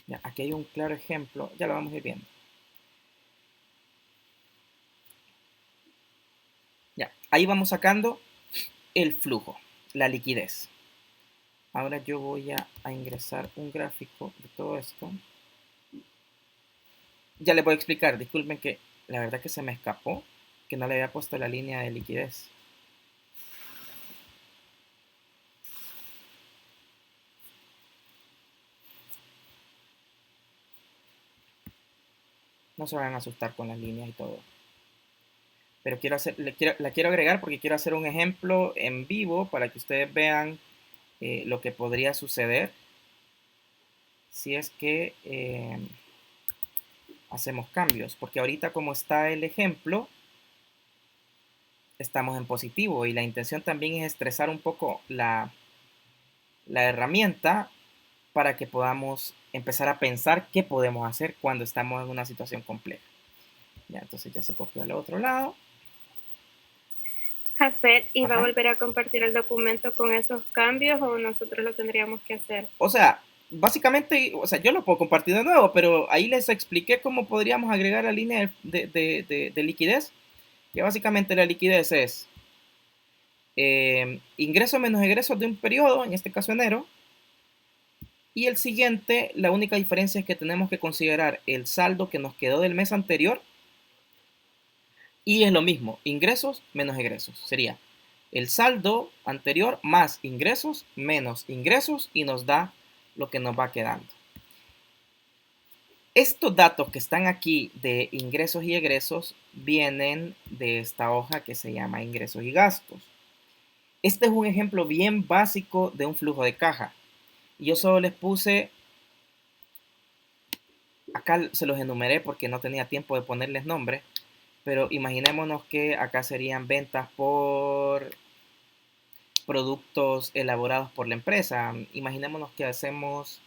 Ya, aquí hay un claro ejemplo, ya lo vamos a ir viendo. Ya, ahí vamos sacando el flujo, la liquidez. Ahora yo voy a ingresar un gráfico de todo esto. Ya les voy a explicar, disculpen que la verdad que se me escapó, que no le había puesto la línea de liquidez. No se van a asustar con las líneas y todo. Pero la quiero agregar porque quiero hacer un ejemplo en vivo para que ustedes vean lo que podría suceder si es que hacemos cambios. Porque ahorita como está el ejemplo, estamos en positivo y la intención también es estresar un poco la herramienta para que podamos empezar a pensar qué podemos hacer cuando estamos en una situación compleja. Ya, entonces ya se copió al otro lado. Jafet, ¿y va a Ajá. volver a compartir el documento con esos cambios o nosotros lo tendríamos que hacer? O sea, básicamente, o sea, yo lo puedo compartir de nuevo, pero ahí les expliqué cómo podríamos agregar la línea de liquidez. Que básicamente la liquidez es ingresos menos egresos de un periodo, en este caso enero. Y el siguiente, la única diferencia es que tenemos que considerar el saldo que nos quedó del mes anterior. Y es lo mismo, ingresos menos egresos. Sería el saldo anterior más ingresos menos ingresos y nos da lo que nos va quedando. Estos datos que están aquí de ingresos y egresos vienen de esta hoja que se llama ingresos y gastos. Este es un ejemplo bien básico de un flujo de caja. Yo solo les puse, acá se los enumeré porque no tenía tiempo de ponerles nombre, pero imaginémonos que acá serían ventas por productos elaborados por la empresa. Imaginémonos que hacemos,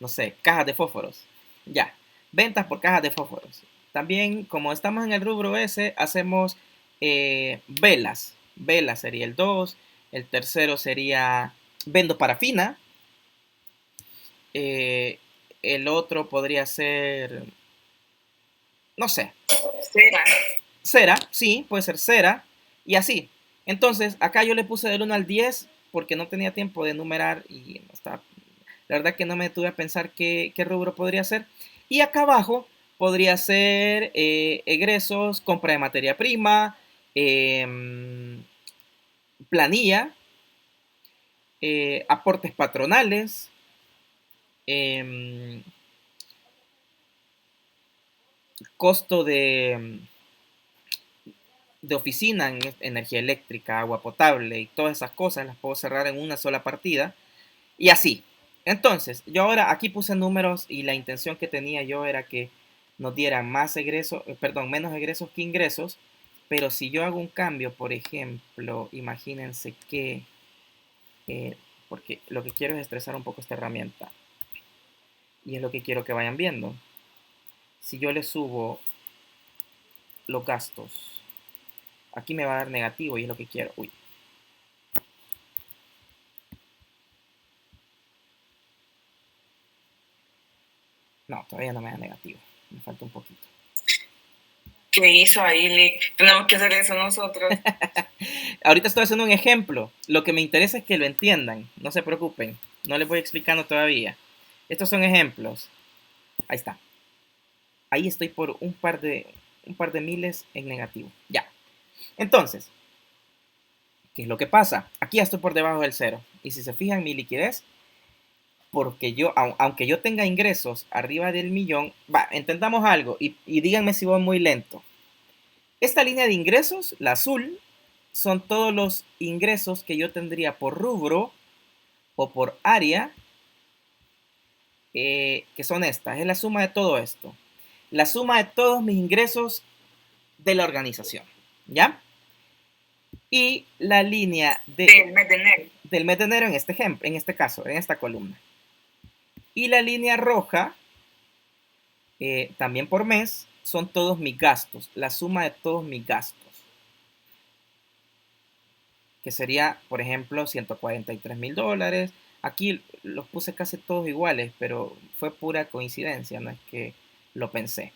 no sé, cajas de fósforos. Ya, ventas por cajas de fósforos. También, como estamos en el rubro S, hacemos velas. Velas sería el 2. El tercero sería vendo parafina. El otro podría ser, no sé. Cera. Cera, sí, puede ser cera. Y así. Entonces, acá yo le puse del 1 al 10 porque no tenía tiempo de enumerar y no estaba, la verdad que no me detuve a pensar qué rubro podría ser. Y acá abajo podría ser egresos, compra de materia prima, planilla, aportes patronales, costo de oficina en energía eléctrica, agua potable y todas esas cosas las puedo cerrar en una sola partida y así. Entonces, yo ahora aquí puse números y la intención que tenía yo era que nos dieran más egresos, perdón, menos egresos que ingresos, pero si yo hago un cambio, por ejemplo, imagínense que, porque lo que quiero es estresar un poco esta herramienta y es lo que quiero que vayan viendo. Si yo le subo los gastos, aquí me va a dar negativo y es lo que quiero. Uy. No, todavía no me da negativo. Me falta un poquito. ¿Qué hizo ahí, Lick? Tenemos que hacer eso nosotros. Ahorita estoy haciendo un ejemplo. Lo que me interesa es que lo entiendan. No se preocupen. No les voy explicando todavía. Estos son ejemplos. Ahí está. Ahí estoy por un par de miles en negativo. Ya. Entonces, ¿qué es lo que pasa? Aquí ya estoy por debajo del cero. Y si se fijan, mi liquidez, porque yo, aunque yo tenga ingresos arriba del millón, va, intentamos algo y díganme si voy muy lento. Esta línea de ingresos, la azul, son todos los ingresos que yo tendría por rubro o por área, que son estas. Es la suma de todo esto. La suma de todos mis ingresos de la organización. ¿Ya? Y la línea Del mes de enero. Del mes de enero en este ejemplo, en este caso, en esta columna. Y la línea roja, también por mes, son todos mis gastos. La suma de todos mis gastos. Que sería, por ejemplo, $143,000 Aquí los puse casi todos iguales, pero fue pura coincidencia, no es que lo pensé.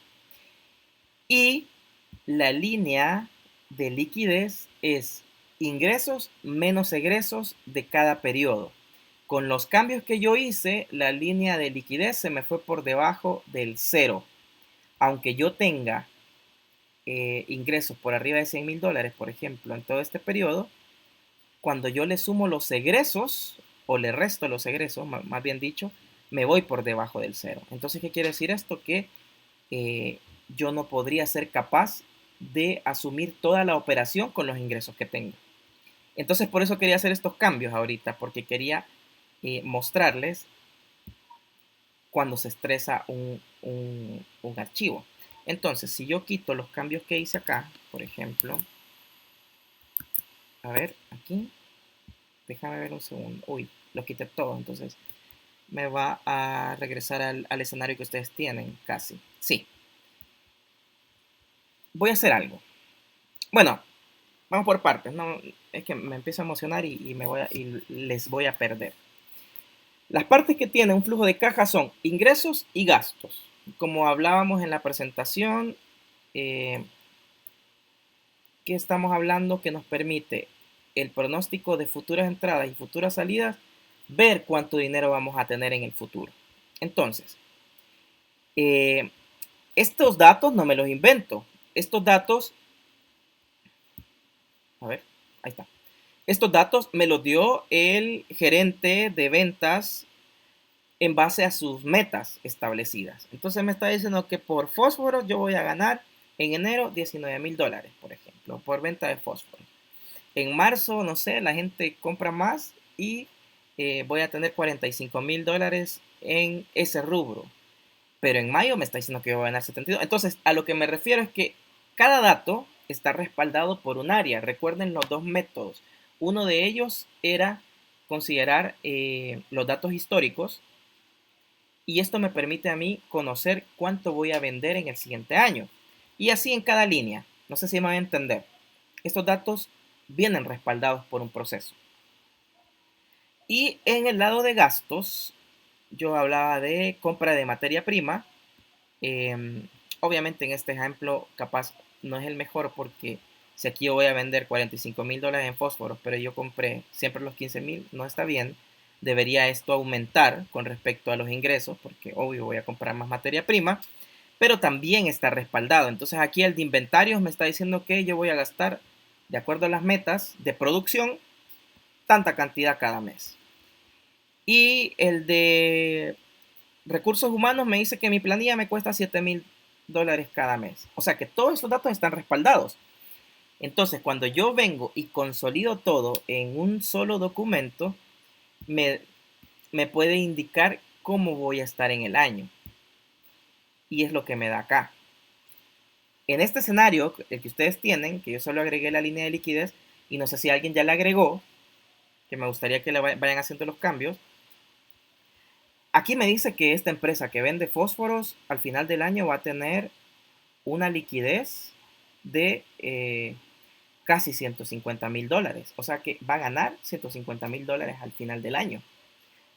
Y la línea de liquidez es ingresos menos egresos de cada periodo. Con los cambios que yo hice, la línea de liquidez se me fue por debajo del cero. Aunque yo tenga ingresos por arriba de $100,000, por ejemplo, en todo este periodo, cuando yo le sumo los egresos, o le resto los egresos, más bien dicho, me voy por debajo del cero. Entonces, ¿qué quiere decir esto? Que yo no podría ser capaz de asumir toda la operación con los ingresos que tengo. Entonces, por eso quería hacer estos cambios ahorita, porque quería mostrarles cuando se estresa un archivo. Entonces, si yo quito los cambios que hice acá, por ejemplo, a ver, aquí, déjame ver un segundo. Uy, lo quité todo, entonces me va a regresar al escenario que ustedes tienen, casi. Sí. Voy a hacer algo. Bueno, vamos por partes. No, es que me empiezo a emocionar y les voy a perder. Las partes que tiene un flujo de caja son ingresos y gastos. Como hablábamos en la presentación, que estamos hablando que nos permite el pronóstico de futuras entradas y futuras salidas, ver cuánto dinero vamos a tener en el futuro. Entonces, estos datos no me los invento. Estos datos, a ver, ahí está. Estos datos me los dio el gerente de ventas en base a sus metas establecidas. Entonces me está diciendo que por fósforo yo voy a ganar en enero $19,000, por ejemplo, por venta de fósforo. En marzo, no sé, la gente compra más y voy a tener $45,000 en ese rubro. Pero en mayo me está diciendo que voy a ganar 72. Entonces, a lo que me refiero es que cada dato está respaldado por un área. Recuerden los dos métodos. Uno de ellos era considerar los datos históricos, y esto me permite a mí conocer cuánto voy a vender en el siguiente año. Y así en cada línea. No sé si me van a entender. Estos datos vienen respaldados por un proceso. Y en el lado de gastos, yo hablaba de compra de materia prima. Obviamente en este ejemplo capaz no es el mejor, porque si aquí yo voy a vender $45,000 en fósforos, pero yo compré siempre los 15,000, no está bien. Debería esto aumentar con respecto a los ingresos, porque obvio voy a comprar más materia prima, pero también está respaldado. Entonces aquí el de inventarios me está diciendo que yo voy a gastar, de acuerdo a las metas de producción, tanta cantidad cada mes. Y el de recursos humanos me dice que mi planilla me cuesta $7,000 cada mes. O sea que todos estos datos están respaldados. Entonces, cuando yo vengo y consolido todo en un solo documento, me puede indicar cómo voy a estar en el año. Y es lo que me da acá. En este escenario, el que ustedes tienen, que yo solo agregué la línea de liquidez, y no sé si alguien ya la agregó, que me gustaría que le vayan haciendo los cambios. Aquí me dice que esta empresa que vende fósforos al final del año va a tener una liquidez de casi $150,000. O sea que va a ganar $150,000 al final del año.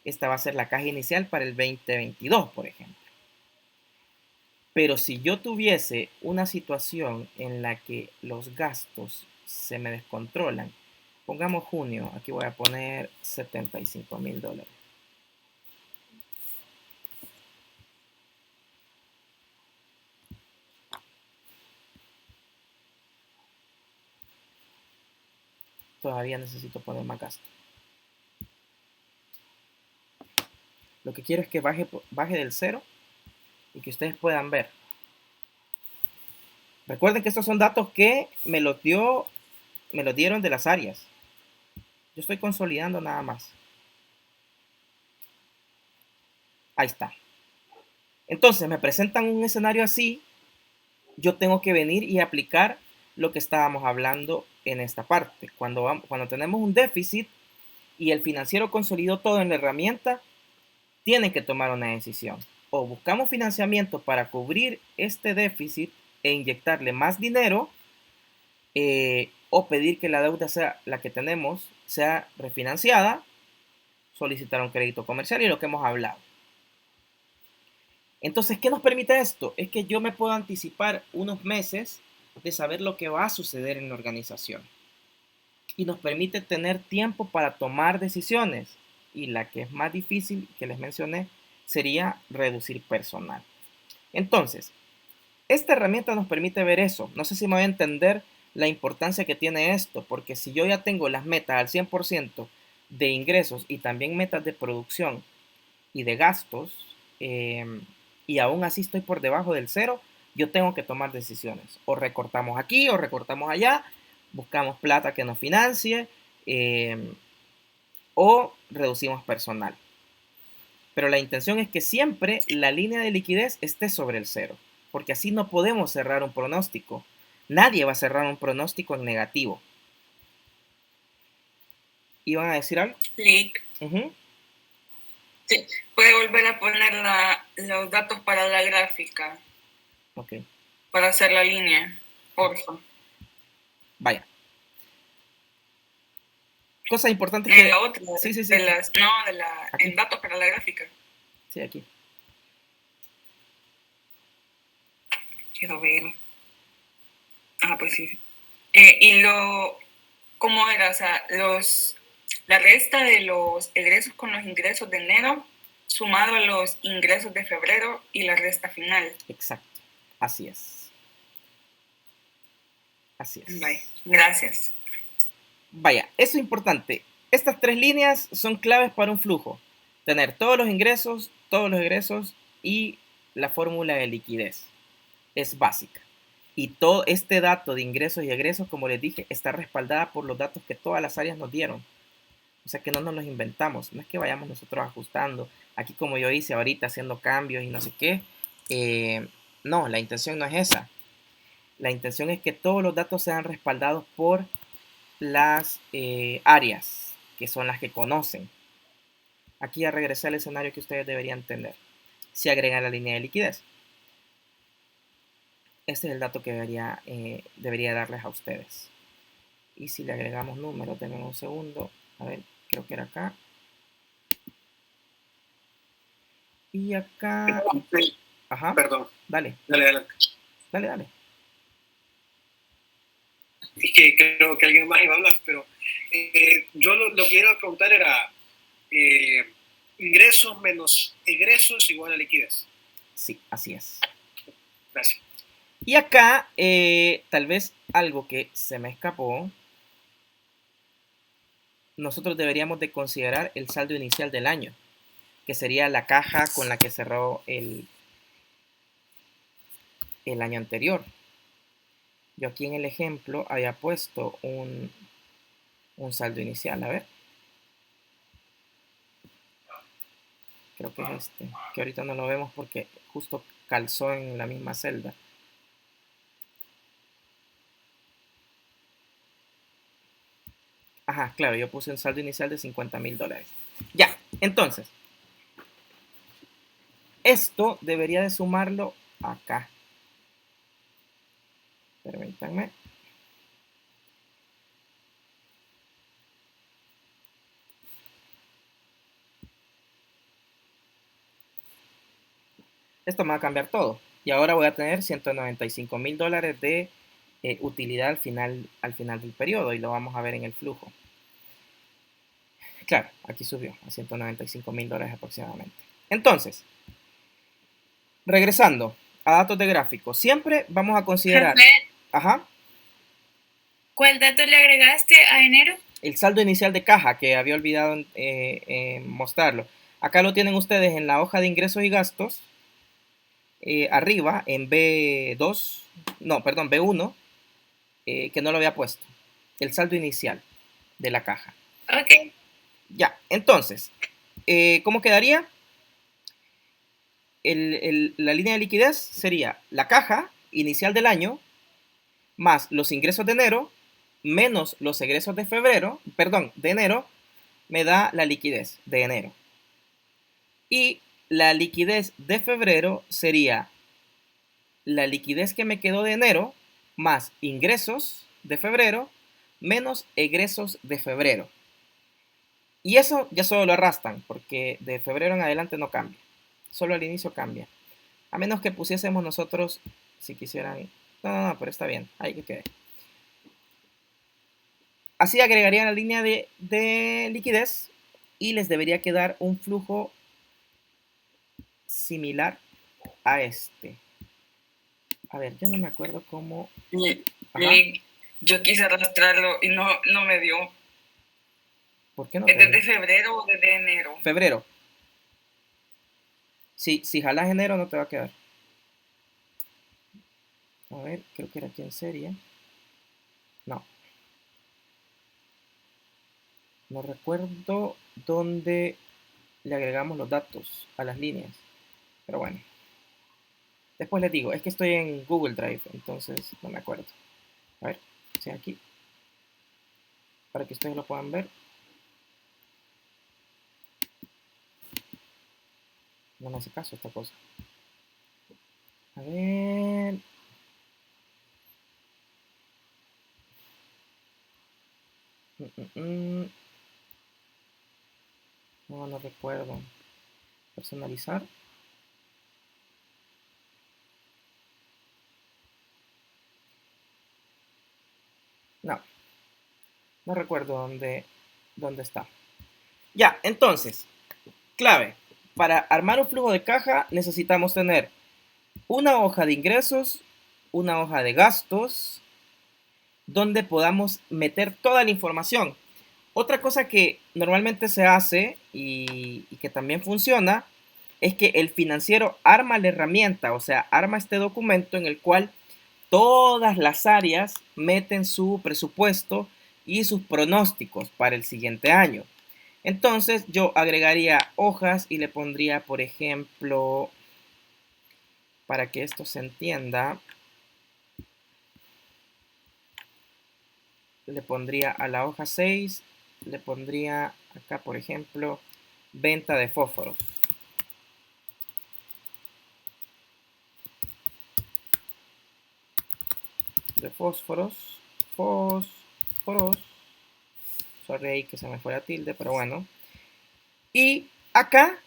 Esta va a ser la caja inicial para el 2022, por ejemplo. Pero si yo tuviese una situación en la que los gastos se me descontrolan, pongamos junio, aquí voy a poner $75,000. Todavía necesito poner más gasto. Lo que quiero es que baje del cero y que ustedes puedan ver. Recuerden que estos son datos que me los dieron de las áreas. Yo estoy consolidando nada más. Ahí está. Entonces me presentan un escenario así. Yo tengo que venir y aplicar lo que estábamos hablando en esta parte. Cuando tenemos un déficit y el financiero consolidó todo en la herramienta, tienen que tomar una decisión. O buscamos financiamiento para cubrir este déficit e inyectarle más dinero, o pedir que la deuda sea la que tenemos sea refinanciada, solicitar un crédito comercial y lo que hemos hablado. Entonces, ¿qué nos permite esto? Es que yo me puedo anticipar unos meses de saber lo que va a suceder en la organización. Y nos permite tener tiempo para tomar decisiones. Y la que es más difícil, que les mencioné, sería reducir personal. Entonces, esta herramienta nos permite ver eso. No sé si me voy a entender la importancia que tiene esto, porque si yo ya tengo las metas al 100% de ingresos y también metas de producción y de gastos, y aún así estoy por debajo del cero, yo tengo que tomar decisiones. O recortamos aquí o recortamos allá, buscamos plata que nos financie, o reducimos personal. Pero la intención es que siempre la línea de liquidez esté sobre el cero, porque así no podemos cerrar un pronóstico. Nadie va a cerrar un pronóstico en negativo. ¿Iban a decir algo? Lick, sí, puede volver a poner los datos para la gráfica, Ok, para hacer la línea, por favor. vaya. Cosa importante En que... la otra, Sí. Aquí. en datos para la gráfica. Sí, aquí. Quiero ver. Ah, pues sí. ¿Cómo era? O sea, la resta de los egresos con los ingresos de enero, sumado a los ingresos de febrero y la resta final. Exacto. Así es. Así es. Bye. Gracias. Vaya, eso es importante. Estas tres líneas son claves para un flujo. Tener todos los egresos y la fórmula de liquidez. Es básica. Y todo este dato de ingresos y egresos, como les dije, está respaldada por los datos que todas las áreas nos dieron. O sea que no nos los inventamos. No es que vayamos nosotros ajustando. Aquí como yo hice ahorita haciendo cambios y no sé qué. No, la intención no es esa. La intención es que todos los datos sean respaldados por las áreas, que son las que conocen. Aquí ya regresé al escenario que ustedes deberían tener. Si agregan la línea de liquidez. Este es el dato que debería darles a ustedes. Y si le agregamos números, denme un segundo. A ver, creo que era acá. Y acá... Sí, Ajá, perdón, dale, adelante. dale. Es que creo que alguien más iba a hablar, pero yo lo que iba a preguntar era ingresos menos egresos igual a liquidez. Sí, así es. Gracias. Y acá, tal vez algo que se me escapó, nosotros deberíamos de considerar el saldo inicial del año, que sería la caja con la que cerró el año anterior. Yo aquí en el ejemplo había puesto un saldo inicial, a ver. Creo que es este, que ahorita no lo vemos porque justo calzó en la misma celda. Ajá, claro, yo puse un saldo inicial de $50,000. Ya, entonces, esto debería de sumarlo acá. Permítanme. Esto me va a cambiar todo. Y ahora voy a tener $195,000 de utilidad al final del periodo. Y lo vamos a ver en el flujo. Claro, aquí subió a $195,000 aproximadamente. Entonces, regresando a datos de gráfico. Siempre vamos a considerar... Rafael, Ajá. ¿cuál dato le agregaste a enero? El saldo inicial de caja, que había olvidado mostrarlo. Acá lo tienen ustedes en la hoja de ingresos y gastos. Arriba, en B2, no, perdón, B1, que no lo había puesto. El saldo inicial de la caja. Ok. Ya, entonces, ¿cómo quedaría? La línea de liquidez sería la caja inicial del año más los ingresos de enero menos los egresos de enero, me da la liquidez de enero. Y la liquidez de febrero sería la liquidez que me quedó de enero más ingresos de febrero menos egresos de febrero. Y eso ya solo lo arrastran, porque de febrero en adelante no cambia. Solo al inicio cambia. A menos que pusiésemos nosotros, si quisieran... No, pero está bien, ahí que quede. Así agregarían la línea de liquidez y les debería quedar un flujo similar a este. A ver, yo no me acuerdo cómo... Ajá. Yo quise arrastrarlo y no me dio. ¿Por qué no? ¿Es desde febrero o desde enero? Febrero. Si jalas enero no te va a quedar. A ver, creo que era aquí en serie. No. No recuerdo dónde le agregamos los datos a las líneas. Pero bueno. Después les digo, es que estoy en Google Drive, entonces no me acuerdo. A ver, si aquí. Para que ustedes lo puedan ver. No me hace caso esta cosa. A ver. No recuerdo. Personalizar. No recuerdo dónde está. Ya, entonces, clave. Para armar un flujo de caja necesitamos tener una hoja de ingresos, una hoja de gastos, donde podamos meter toda la información. Otra cosa que normalmente se hace y que también funciona es que el financiero arma la herramienta, o sea, arma este documento en el cual todas las áreas meten su presupuesto y sus pronósticos para el siguiente año. Entonces yo agregaría hojas y le pondría, por ejemplo, para que esto se entienda, le pondría a la hoja 6, le pondría acá, por ejemplo, venta de fósforos. De fósforos, sorry ahí que se me fue la tilde, pero bueno. Y acá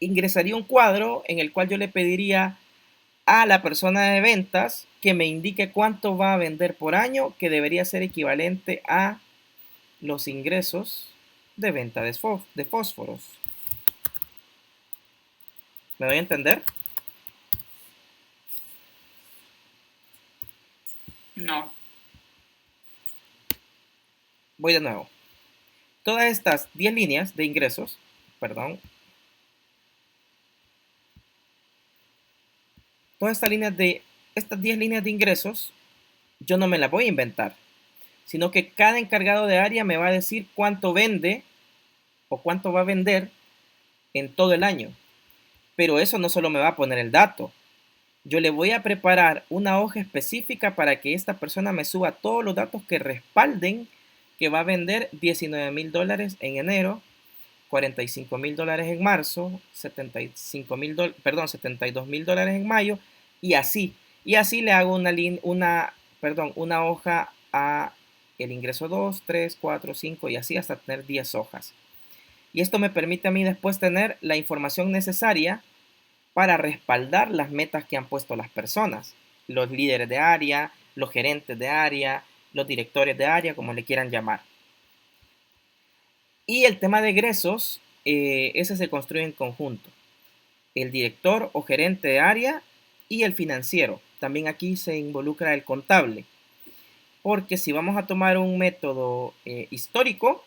ingresaría un cuadro en el cual yo le pediría a la persona de ventas que me indique cuánto va a vender por año, que debería ser equivalente a los ingresos de venta de fósforos. ¿Me doy a entender? No. Voy de nuevo. Todas estas 10 líneas de ingresos, perdón, todas estas 10 líneas de ingresos, yo no me las voy a inventar, sino que cada encargado de área me va a decir cuánto vende o cuánto va a vender en todo el año. Pero eso no solo me va a poner el dato. Yo le voy a preparar una hoja específica para que esta persona me suba todos los datos que respalden que va a vender $19,000 en enero, $45,000 en marzo, $72,000 en mayo y así. Y así le hago una hoja a el ingreso 2, 3, 4, 5 y así hasta tener 10 hojas. Y esto me permite a mí después tener la información necesaria para respaldar las metas que han puesto las personas, los líderes de área, los gerentes de área, los directores de área, como le quieran llamar. Y el tema de egresos, ese se construye en conjunto. El director o gerente de área y el financiero. También aquí se involucra el contable. Porque si vamos a tomar un método histórico,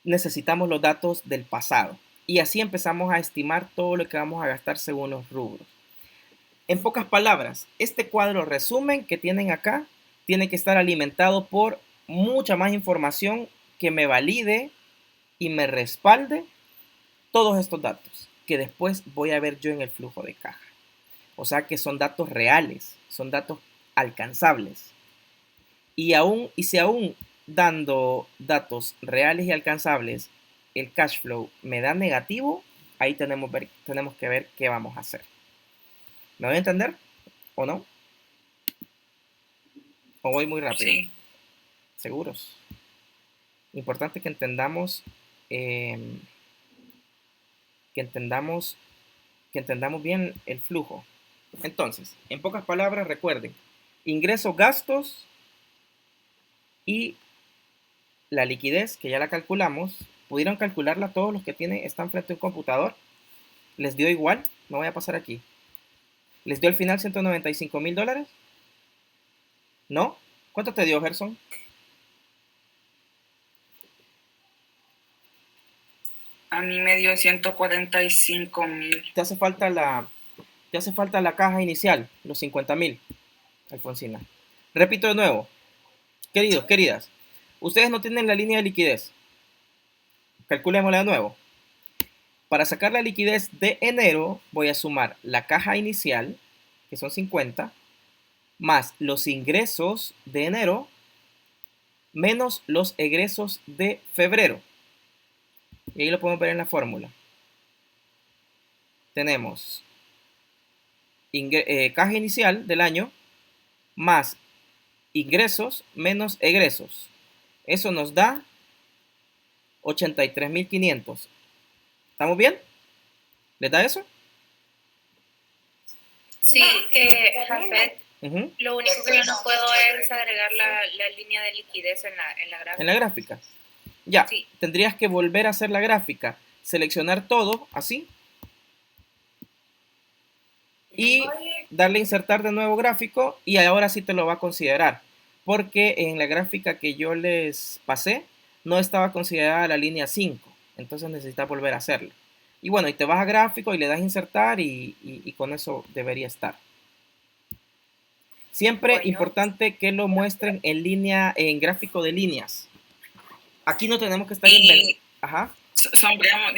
necesitamos los datos del pasado. Y así empezamos a estimar todo lo que vamos a gastar según los rubros. En pocas palabras, este cuadro resumen que tienen acá tiene que estar alimentado por mucha más información que me valide y me respalde todos estos datos que después voy a ver yo en el flujo de caja. O sea que son datos reales, son datos alcanzables. Y si aún dando datos reales y alcanzables, el cash flow me da negativo, ahí tenemos que ver qué vamos a hacer. ¿Me voy a entender? ¿O no? ¿O voy muy rápido? Sí. ¿Seguros? Importante que entendamos, que entendamos bien el flujo. Entonces, en pocas palabras, recuerden, ingresos, gastos y la liquidez, que ya la calculamos. ¿Pudieron calcularla todos los que están frente a un computador? ¿Les dio igual? No voy a pasar aquí. ¿Les dio al final $195,000? ¿No? ¿Cuánto te dio, Gerson? A mí me dio 145,000. Te hace falta la caja inicial, los 50,000, Alfonsina. Repito de nuevo, queridos, queridas, ustedes no tienen la línea de liquidez. Calculémosla de nuevo. Para sacar la liquidez de enero, voy a sumar la caja inicial, que son 50, más los ingresos de enero, menos los egresos de febrero. Y ahí lo podemos ver en la fórmula. Tenemos caja inicial del año más ingresos menos egresos. Eso nos da 83,500. ¿Estamos bien? ¿Les da eso? Sí, Jafet, Ujú. lo único que yo no puedo es agregar la línea de liquidez en la gráfica. En la gráfica. Ya, Sí. tendrías que volver a hacer la gráfica, seleccionar todo, así, y darle a insertar de nuevo gráfico, y ahora sí te lo va a considerar, porque en la gráfica que yo les pasé, no estaba considerada la línea 5, entonces necesitas volver a hacerlo. Y bueno, y te vas a gráfico y le das a insertar y con eso debería estar. Siempre Bueno. importante que lo muestren en línea, en gráfico de líneas. Aquí no tenemos que estar Y Ajá. sombreamos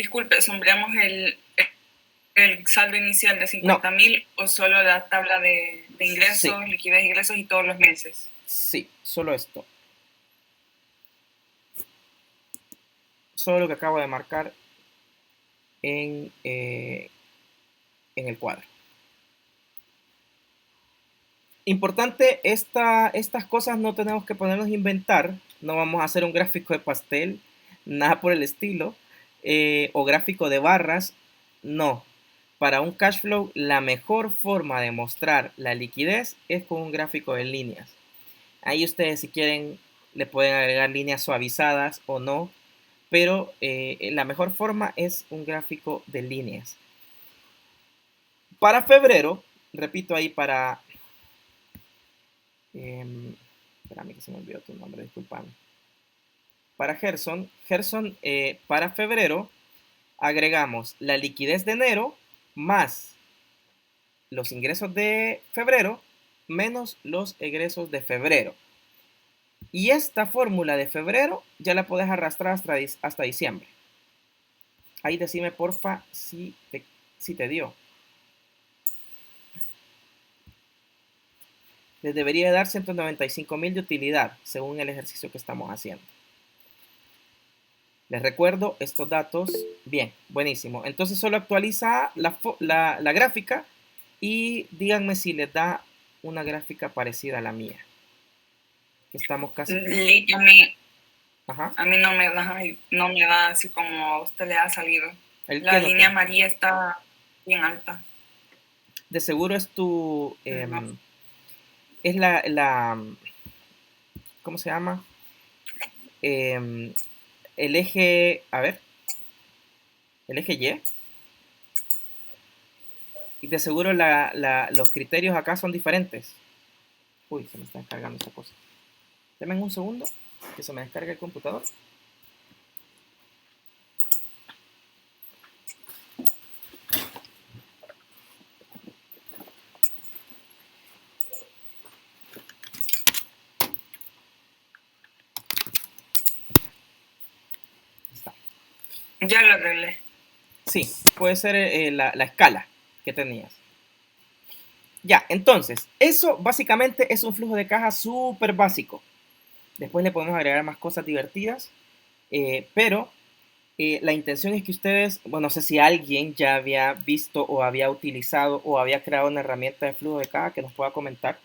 el saldo inicial de 50,000 o solo la tabla de ingresos, Sí. liquidez, ingresos y todos los meses. Sí, solo esto. Solo lo que acabo de marcar en el cuadro. Importante, estas cosas no tenemos que ponernos a inventar. No vamos a hacer un gráfico de pastel, nada por el estilo, o gráfico de barras. No. Para un cash flow, la mejor forma de mostrar la liquidez es con un gráfico de líneas. Ahí ustedes, si quieren, le pueden agregar líneas suavizadas o no, pero la mejor forma es un gráfico de líneas. Para febrero, repito ahí para... espérame que se me olvidó tu nombre, disculpame. Para Gerson, para febrero agregamos la liquidez de enero más los ingresos de febrero menos los egresos de febrero. Y esta fórmula de febrero ya la puedes arrastrar hasta diciembre. Ahí decime porfa si te dio. Les debería dar 195,000 de utilidad según el ejercicio que estamos haciendo. Les recuerdo estos datos. Bien, buenísimo. Entonces solo actualiza la gráfica y díganme si les da una gráfica parecida a la mía. Que estamos casi... A mí no me da así como a usted le ha salido. La no línea amarilla está bien alta. De seguro es tu... No. Es ¿cómo se llama? El eje... A ver. El eje Y. Y de seguro los criterios acá son diferentes. Uy, se me está descargando esa cosa. Denme un segundo que se me descargue el computador. Ya lo arreglé. Sí, puede ser la escala que tenías. Ya, entonces, eso básicamente es un flujo de caja súper básico. Después le podemos agregar más cosas divertidas, pero la intención es que ustedes, bueno, no sé si alguien ya había visto o había utilizado o había creado una herramienta de flujo de caja que nos pueda comentar.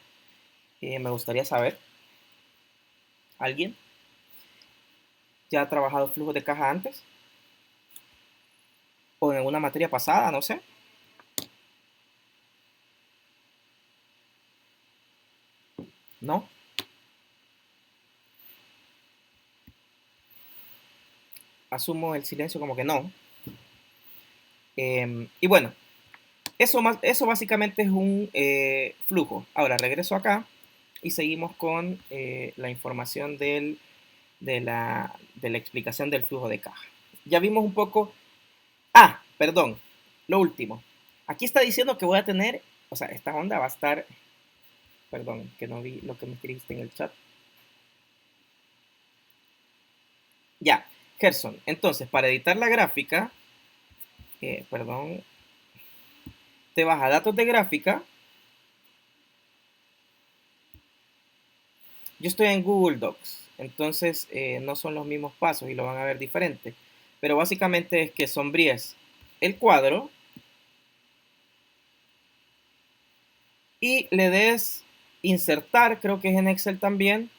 Me gustaría saber. ¿Alguien? ¿Ya ha trabajado flujos de caja antes? ¿O en una materia pasada? No sé. ¿No? Asumo el silencio como que no. Y bueno, eso básicamente es un flujo. Ahora regreso acá y seguimos con la información de la explicación del flujo de caja. Ya vimos un poco. Ah, perdón, lo último. Aquí está diciendo que voy a tener, o sea, esta onda va a estar, perdón, que no vi lo que me escribiste en el chat. Ya, Gerson, entonces para editar la gráfica, perdón, te vas a datos de gráfica. Yo estoy en Google Docs, entonces no son los mismos pasos y lo van a ver diferente. Pero básicamente es que sombríes el cuadro y le des insertar, creo que es en Excel también.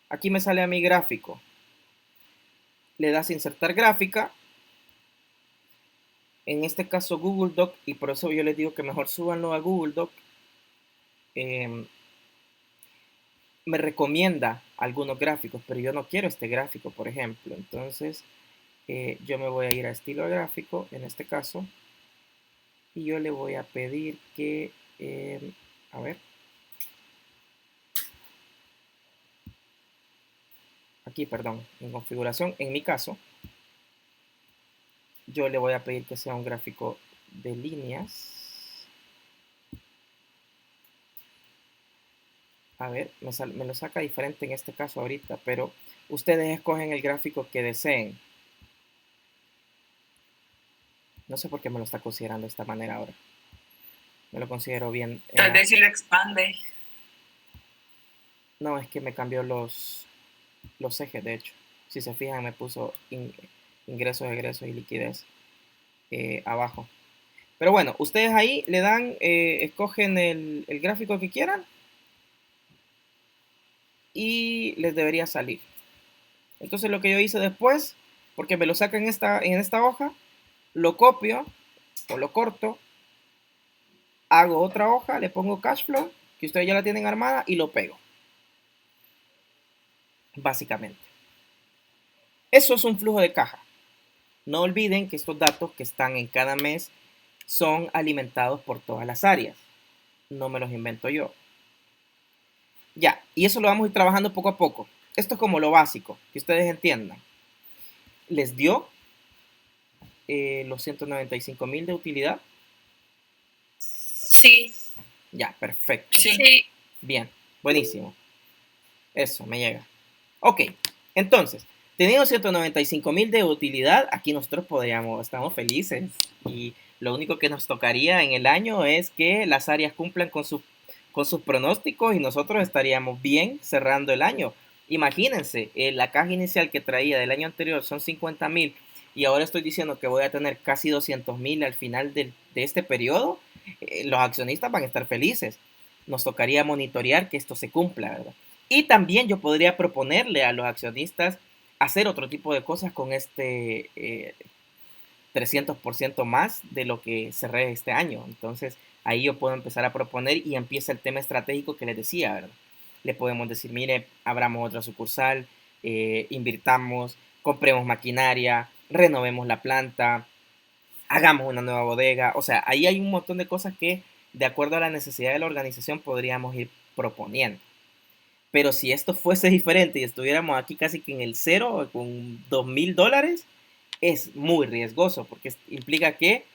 Aquí me sale a mi gráfico. Le das insertar gráfica. En este caso Google Doc, y por eso yo les digo que mejor súbanlo a Google Doc. Me recomienda algunos gráficos, pero yo no quiero este gráfico, por ejemplo. Entonces yo me voy a ir a estilo gráfico, en este caso, y yo le voy a pedir que, a ver, aquí, perdón, en configuración, en mi caso, yo le voy a pedir que sea un gráfico de líneas. A ver, me lo saca diferente en este caso ahorita, pero ustedes escogen el gráfico que deseen. No sé por qué me lo está considerando de esta manera ahora. Me lo considero bien. Tal vez si lo expande. No, es que me cambió los ejes, de hecho. Si se fijan, me puso ingresos, egresos y liquidez abajo. Pero bueno, ustedes ahí le dan, escogen el gráfico que quieran y les debería salir. Entonces lo que yo hice después, porque me lo saca en esta hoja, lo copio o lo corto, hago otra hoja, le pongo cash flow, que ustedes ya la tienen armada, y lo pego. Básicamente. Eso es un flujo de caja. No olviden que estos datos que están en cada mes son alimentados por todas las áreas. No me los invento yo. Ya, y eso lo vamos a ir trabajando poco a poco. Esto es como lo básico, que ustedes entiendan. Les dio los 195,000 de utilidad. Sí, Ya, perfecto. sí. Bien, buenísimo. Eso, me llega. Ok, entonces, teniendo 195,000 de utilidad, aquí nosotros estamos felices. Y lo único que nos tocaría en el año es que las áreas cumplan con sus pronósticos y nosotros estaríamos bien cerrando el año. Imagínense, la caja inicial que traía del año anterior son 50,000 y ahora estoy diciendo que voy a tener casi 200,000 al final de este periodo. Los accionistas van a estar felices. Nos tocaría monitorear que esto se cumpla, ¿verdad? Y también yo podría proponerle a los accionistas hacer otro tipo de cosas con este 300% más de lo que cerré este año. Entonces ahí yo puedo empezar a proponer y empieza el tema estratégico que les decía, ¿verdad? Le podemos decir, mire, abramos otra sucursal, invirtamos, compremos maquinaria, renovemos la planta, hagamos una nueva bodega. O sea, ahí hay un montón de cosas que de acuerdo a la necesidad de la organización podríamos ir proponiendo. Pero si esto fuese diferente y estuviéramos aquí casi que en el cero, con $2,000, es muy riesgoso porque implica que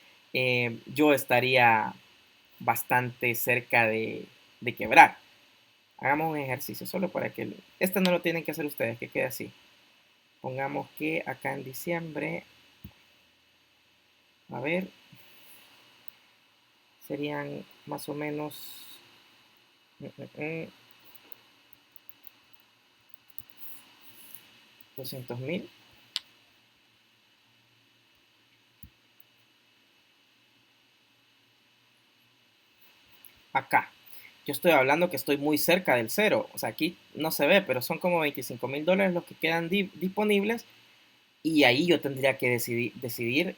yo estaría bastante cerca de quebrar. Hagamos un ejercicio solo para que... Este no lo tienen que hacer ustedes, que quede así. Pongamos que acá en diciembre... A ver... Serían más o menos... 200,000. Acá. yo estoy hablando que estoy muy cerca del cero. O sea, aquí no se ve, pero son como $25,000 los que quedan disponibles. Y ahí yo tendría que decidir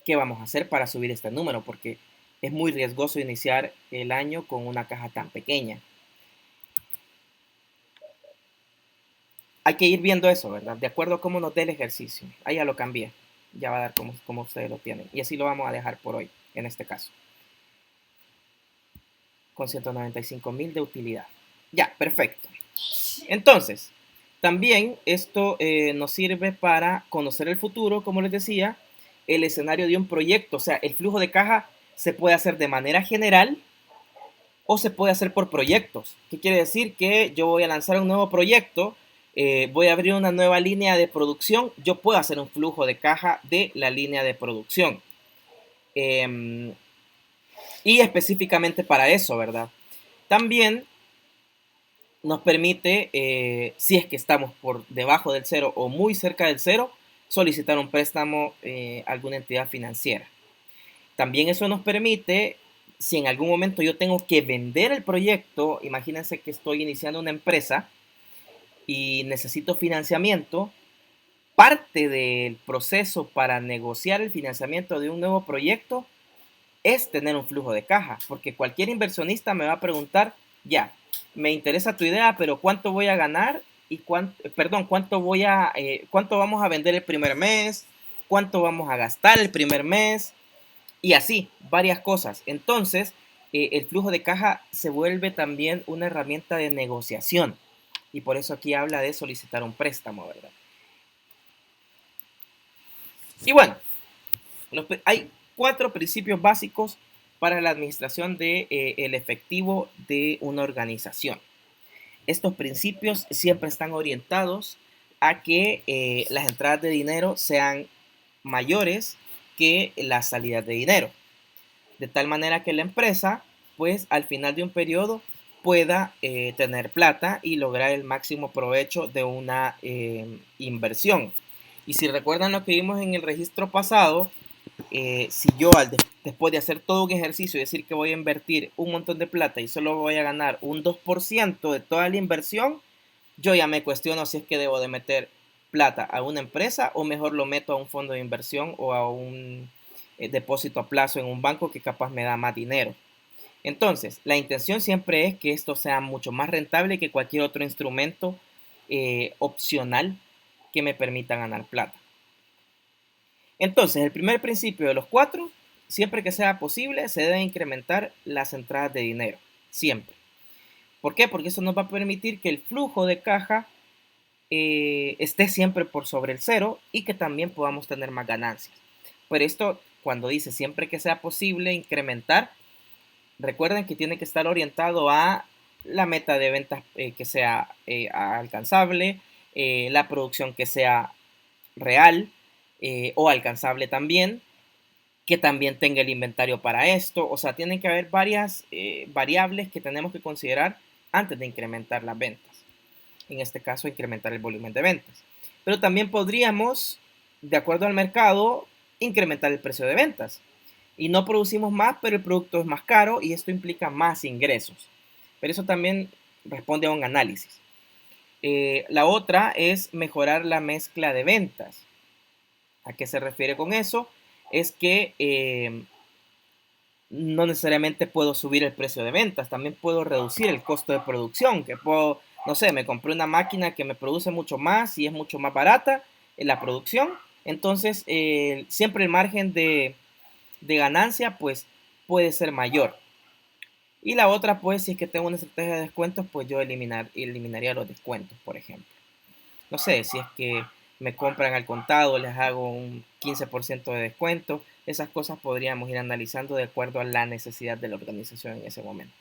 qué vamos a hacer para subir este número, porque es muy riesgoso iniciar el año con una caja tan pequeña. Hay que ir viendo eso, ¿verdad? De acuerdo a cómo nos dé el ejercicio. Ahí ya lo cambié. Ya va a dar como ustedes lo tienen. Y así lo vamos a dejar por hoy, en este caso. Con 195,000 de utilidad. Ya, perfecto. Entonces, también esto nos sirve para conocer el futuro, como les decía, el escenario de un proyecto. O sea, el flujo de caja se puede hacer de manera general o se puede hacer por proyectos. ¿Qué quiere decir? Que yo voy a lanzar un nuevo proyecto, voy a abrir una nueva línea de producción, yo puedo hacer un flujo de caja de la línea de producción. Y específicamente para eso, ¿verdad? También nos permite, si es que estamos por debajo del cero o muy cerca del cero, solicitar un préstamo a alguna entidad financiera. También eso nos permite, si en algún momento yo tengo que vender el proyecto, imagínense que estoy iniciando una empresa y necesito financiamiento, parte del proceso para negociar el financiamiento de un nuevo proyecto es tener un flujo de caja, porque cualquier inversionista me va a preguntar, ya, me interesa tu idea, pero ¿cuánto voy a ganar? Y cuánto vamos a vender el primer mes, cuánto vamos a gastar el primer mes, y así, varias cosas. Entonces, el flujo de caja se vuelve también una herramienta de negociación, y por eso aquí habla de solicitar un préstamo, ¿verdad? Y bueno, hay 4 principios básicos para la administración del efectivo de una organización. Estos principios siempre están orientados a que las entradas de dinero sean mayores que las salidas de dinero. De tal manera que la empresa, pues al final de un periodo, pueda tener plata y lograr el máximo provecho de una inversión. Y si recuerdan lo que vimos en el registro pasado, si yo después de hacer todo un ejercicio y decir que voy a invertir un montón de plata y solo voy a ganar un 2% de toda la inversión, yo ya me cuestiono si es que debo de meter plata a una empresa o mejor lo meto a un fondo de inversión o a un depósito a plazo en un banco que capaz me da más dinero. Entonces, la intención siempre es que esto sea mucho más rentable que cualquier otro instrumento opcional que me permita ganar plata. Entonces, el primer principio de los 4, siempre que sea posible, se deben incrementar las entradas de dinero. Siempre. ¿Por qué? Porque eso nos va a permitir que el flujo de caja esté siempre por sobre el cero y que también podamos tener más ganancias. Pero esto, cuando dice siempre que sea posible incrementar, recuerden que tiene que estar orientado a la meta de ventas que sea alcanzable, la producción que sea real, o alcanzable también, que también tenga el inventario para esto. O sea, tienen que haber varias variables que tenemos que considerar antes de incrementar las ventas. En este caso, incrementar el volumen de ventas. Pero también podríamos, de acuerdo al mercado, incrementar el precio de ventas. Y no producimos más, pero el producto es más caro y esto implica más ingresos. Pero eso también responde a un análisis. La otra es mejorar la mezcla de ventas. ¿A qué se refiere con eso? Es que no necesariamente puedo subir el precio de ventas, también puedo reducir el costo de producción, que puedo, no sé, me compré una máquina que me produce mucho más y es mucho más barata en la producción, entonces siempre el margen de ganancia pues puede ser mayor. Y la otra pues si es que tengo una estrategia de descuentos pues yo eliminaría los descuentos, por ejemplo. No sé, si es que me compran al contado, les hago un 15% de descuento. Esas cosas podríamos ir analizando de acuerdo a la necesidad de la organización en ese momento.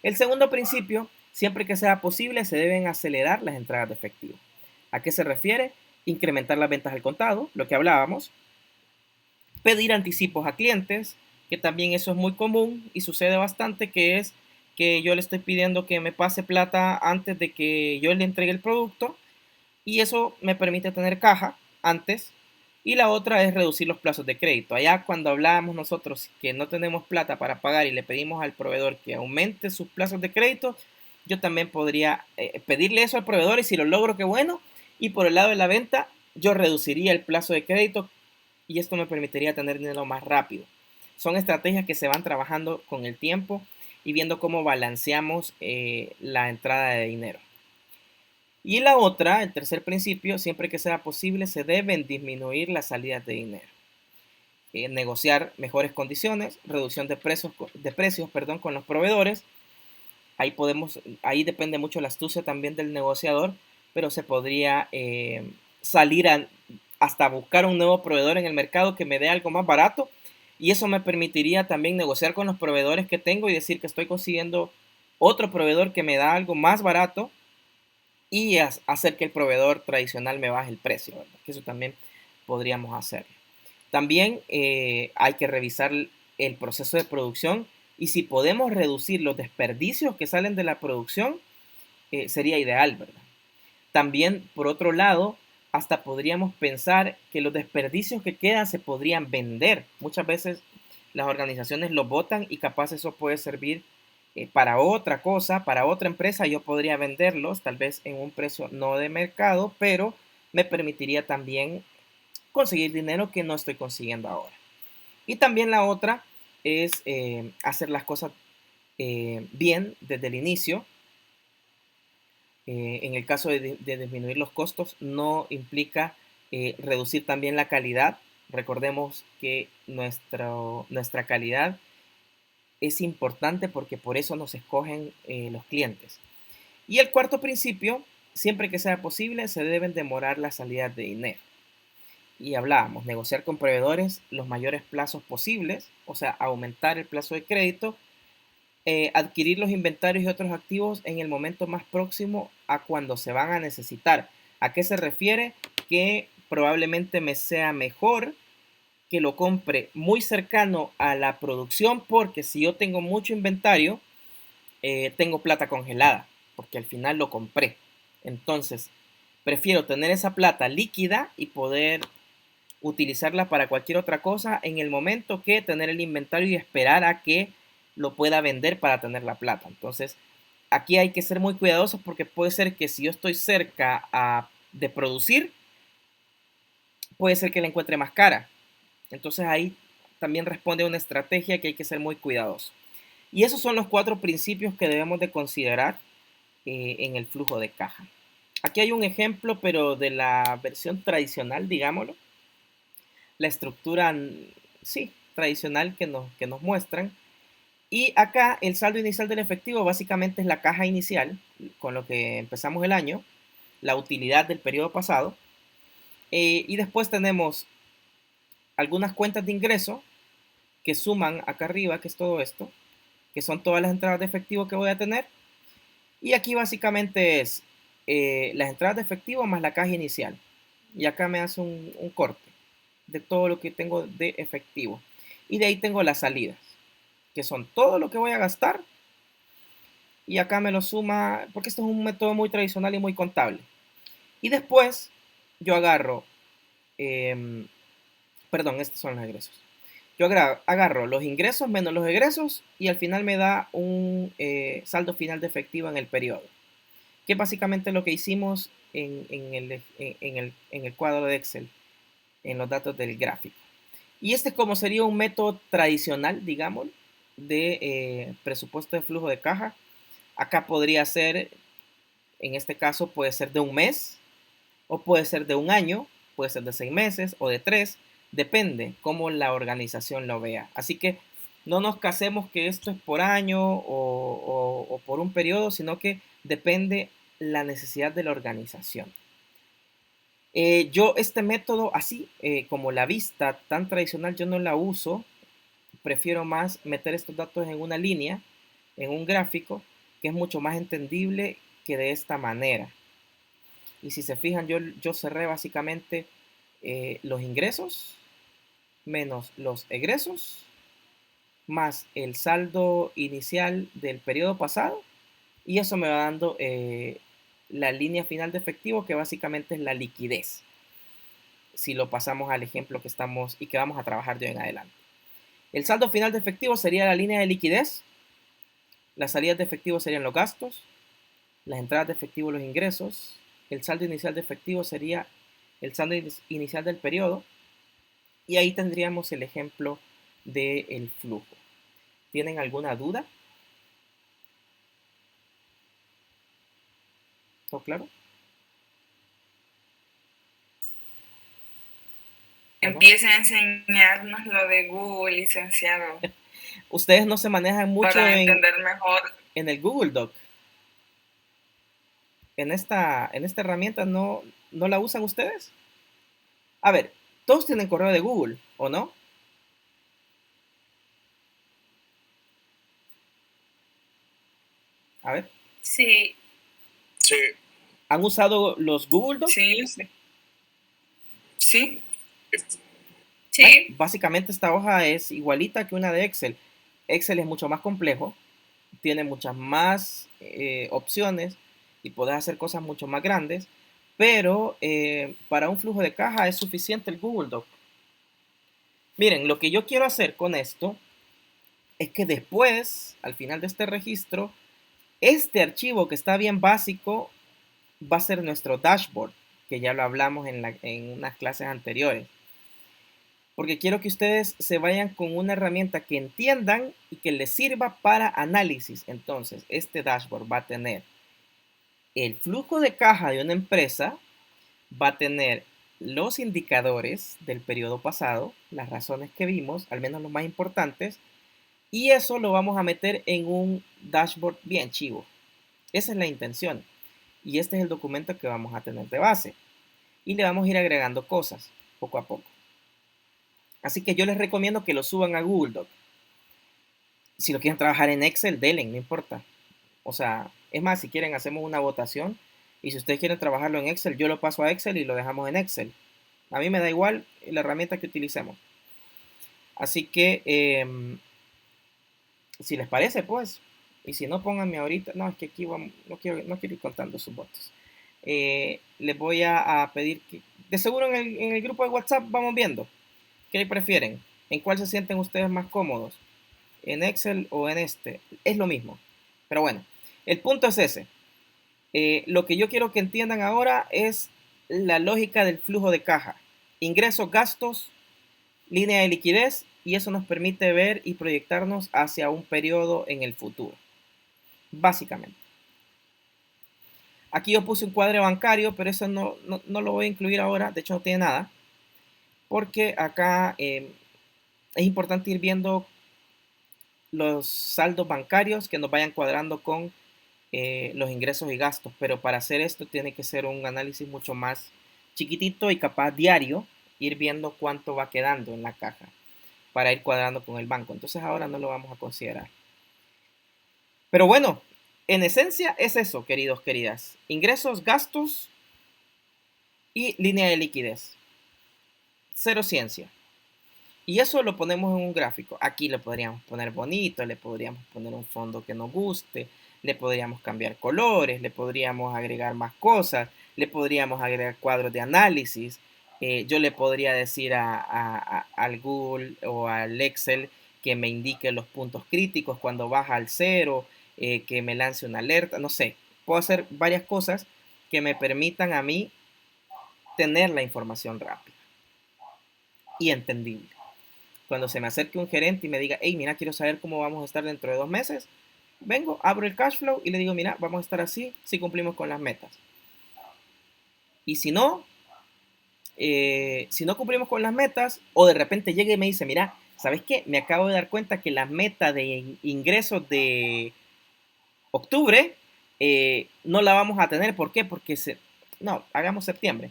El segundo principio, siempre que sea posible, se deben acelerar las entradas de efectivo. ¿A qué se refiere? Incrementar las ventas al contado, lo que hablábamos. Pedir anticipos a clientes, que también eso es muy común y sucede bastante, que es que yo le estoy pidiendo que me pase plata antes de que yo le entregue el producto. Y eso me permite tener caja antes Y la otra es reducir los plazos de crédito. Allá cuando hablábamos nosotros que no tenemos plata para pagar y le pedimos al proveedor que aumente sus plazos de crédito, yo también podría pedirle eso al proveedor, y si lo logro, qué bueno. Y por el lado de la venta, yo reduciría el plazo de crédito y esto me permitiría tener dinero más rápido. Son estrategias que se van trabajando con el tiempo y viendo cómo balanceamos la entrada de dinero. Y la otra, el tercer principio, siempre que sea posible, se deben disminuir las salidas de dinero. Negociar mejores condiciones, reducción de precios, con los proveedores. Ahí depende mucho la astucia también del negociador, pero se podría salir hasta buscar un nuevo proveedor en el mercado que me dé algo más barato, y eso me permitiría también negociar con los proveedores que tengo y decir que estoy consiguiendo otro proveedor que me da algo más barato, y hacer que el proveedor tradicional me baje el precio, ¿verdad? Que eso también podríamos hacer. También hay que revisar el proceso de producción, y si podemos reducir los desperdicios que salen de la producción, sería ideal, ¿verdad? También, por otro lado, hasta podríamos pensar que los desperdicios que quedan se podrían vender. Muchas veces las organizaciones los botan y capaz eso puede servir para otra cosa, para otra empresa. Yo podría venderlos tal vez en un precio no de mercado, pero me permitiría también conseguir dinero que no estoy consiguiendo ahora. Y también la otra es hacer las cosas bien desde el inicio. En el caso de disminuir los costos, no implica reducir también la calidad. Recordemos que nuestra calidad es importante porque por eso nos escogen los clientes. Y el cuarto principio, siempre que sea posible, se deben demorar las salidas de dinero. Y hablábamos, negociar con proveedores los mayores plazos posibles, o sea, aumentar el plazo de crédito, adquirir los inventarios y otros activos en el momento más próximo a cuando se van a necesitar. ¿A qué se refiere? Que probablemente me sea mejor que lo compre muy cercano a la producción, porque si yo tengo mucho inventario, tengo plata congelada, porque al final lo compré. Entonces, prefiero tener esa plata líquida y poder utilizarla para cualquier otra cosa en el momento, que tener el inventario y esperar a que lo pueda vender para tener la plata. Entonces, aquí hay que ser muy cuidadosos, porque puede ser que si yo estoy cerca de producir, puede ser que la encuentre más cara. Entonces ahí también responde a una estrategia que hay que ser muy cuidadoso. Y esos son los 4 principios que debemos de considerar en el flujo de caja. Aquí hay un ejemplo, pero de la versión tradicional, digámoslo. La estructura, sí, tradicional que nos muestran. Y acá el saldo inicial del efectivo básicamente es la caja inicial, con lo que empezamos el año, la utilidad del periodo pasado. Y después tenemos algunas cuentas de ingreso que suman acá arriba, que es todo esto, que son todas las entradas de efectivo que voy a tener. Y aquí básicamente es las entradas de efectivo más la caja inicial. Y acá me hace un corte de todo lo que tengo de efectivo. Y de ahí tengo las salidas, que son todo lo que voy a gastar. Y acá me lo suma, porque esto es un método muy tradicional y muy contable. Y después yo agarro, estos son los egresos. Yo agarro los ingresos menos los egresos y al final me da un saldo final de efectivo en el periodo, que es básicamente lo que hicimos en el cuadro de Excel, en los datos del gráfico. Y este como sería un método tradicional, digamos, de presupuesto de flujo de caja. Acá podría ser, en este caso puede ser de un mes, o puede ser de un año, puede ser de 6 meses o de 3, depende cómo la organización lo vea. Así que no nos casemos que esto es por año o por un periodo, sino que depende la necesidad de la organización. Yo este método así, como la vista tan tradicional, yo no la uso. Prefiero más meter estos datos en una línea, en un gráfico, que es mucho más entendible que de esta manera. Y si se fijan, yo cerré básicamente los ingresos menos los egresos más el saldo inicial del periodo pasado, y eso me va dando la línea final de efectivo, que básicamente es la liquidez. si lo pasamos al ejemplo que estamos y que vamos a trabajar de hoy en adelante. El saldo final de efectivo sería la línea de liquidez, las salidas de efectivo serían los gastos, las entradas de efectivo los ingresos, el saldo inicial de efectivo sería el saldo inicial del periodo, y ahí tendríamos el ejemplo del flujo. ¿Tienen alguna duda? ¿Todo claro? Empiecen a enseñarnos lo de Google, licenciado. Ustedes no se manejan mucho para entender mejor. En el Google Doc. En esta herramienta no la usan ustedes. A ver, todos tienen correo de Google, ¿o no? A ver. Sí. Sí. ¿Han usado los Google Docs? Sí, sí. Sí. Sí. Básicamente esta hoja es igualita que una de Excel. Excel es mucho más complejo, tiene muchas más opciones y puedes hacer cosas mucho más grandes, pero para un flujo de caja es suficiente el Google Doc. Miren, lo que yo quiero hacer con esto es que después, al final de este registro, este archivo que está bien básico va a ser nuestro dashboard, que ya lo hablamos en unas clases anteriores. Porque quiero que ustedes se vayan con una herramienta que entiendan y que les sirva para análisis. Entonces, este dashboard va a tener el flujo de caja de una empresa, va a tener los indicadores del periodo pasado, las razones que vimos, al menos los más importantes, y eso lo vamos a meter en un dashboard bien chivo. Esa es la intención. Y este es el documento que vamos a tener de base. Y le vamos a ir agregando cosas poco a poco. Así que yo les recomiendo que lo suban a Google Doc. Si lo quieren trabajar en Excel, denle, no importa. O sea, es más, si quieren hacemos una votación. Y si ustedes quieren trabajarlo en Excel, yo lo paso a Excel y lo dejamos en Excel. A mí me da igual la herramienta que utilicemos. Así que, si les parece, pues. Y si no, pónganme ahorita. No, es que aquí vamos, no quiero ir contando sus votos. Les voy a pedir que, de seguro en el grupo de WhatsApp vamos viendo. ¿Qué prefieren? ¿En cuál se sienten ustedes más cómodos? ¿En Excel o en este? Es lo mismo. Pero bueno, el punto es ese. Lo que yo quiero que entiendan ahora es la lógica del flujo de caja. Ingresos, gastos, línea de liquidez, y eso nos permite ver y proyectarnos hacia un periodo en el futuro. Básicamente. Aquí yo puse un cuadro bancario, pero eso no lo voy a incluir ahora. De hecho, no tiene nada. Porque acá es importante ir viendo los saldos bancarios que nos vayan cuadrando con los ingresos y gastos, pero para hacer esto tiene que ser un análisis mucho más chiquitito y capaz diario, ir viendo cuánto va quedando en la caja para ir cuadrando con el banco. Entonces ahora no lo vamos a considerar. Pero bueno, en esencia es eso, queridos, queridas. Ingresos, gastos y línea de liquidez. Cero ciencia. Y eso lo ponemos en un gráfico. Aquí le podríamos poner bonito, le podríamos poner un fondo que nos guste, le podríamos cambiar colores, le podríamos agregar más cosas, le podríamos agregar cuadros de análisis. Yo le podría decir al Google o al Excel que me indique los puntos críticos cuando baja al cero, que me lance una alerta, no sé. Puedo hacer varias cosas que me permitan a mí tener la información rápida y entendible. Cuando se me acerque un gerente y me diga, hey, mira, quiero saber cómo vamos a estar dentro de 2 meses, vengo, abro el cash flow y le digo, mira, vamos a estar así si cumplimos con las metas. Y si no cumplimos con las metas, o de repente llega y me dice, mira, ¿sabes qué? Me acabo de dar cuenta que la meta de ingresos de octubre no la vamos a tener. ¿Por qué? Porque hagamos septiembre.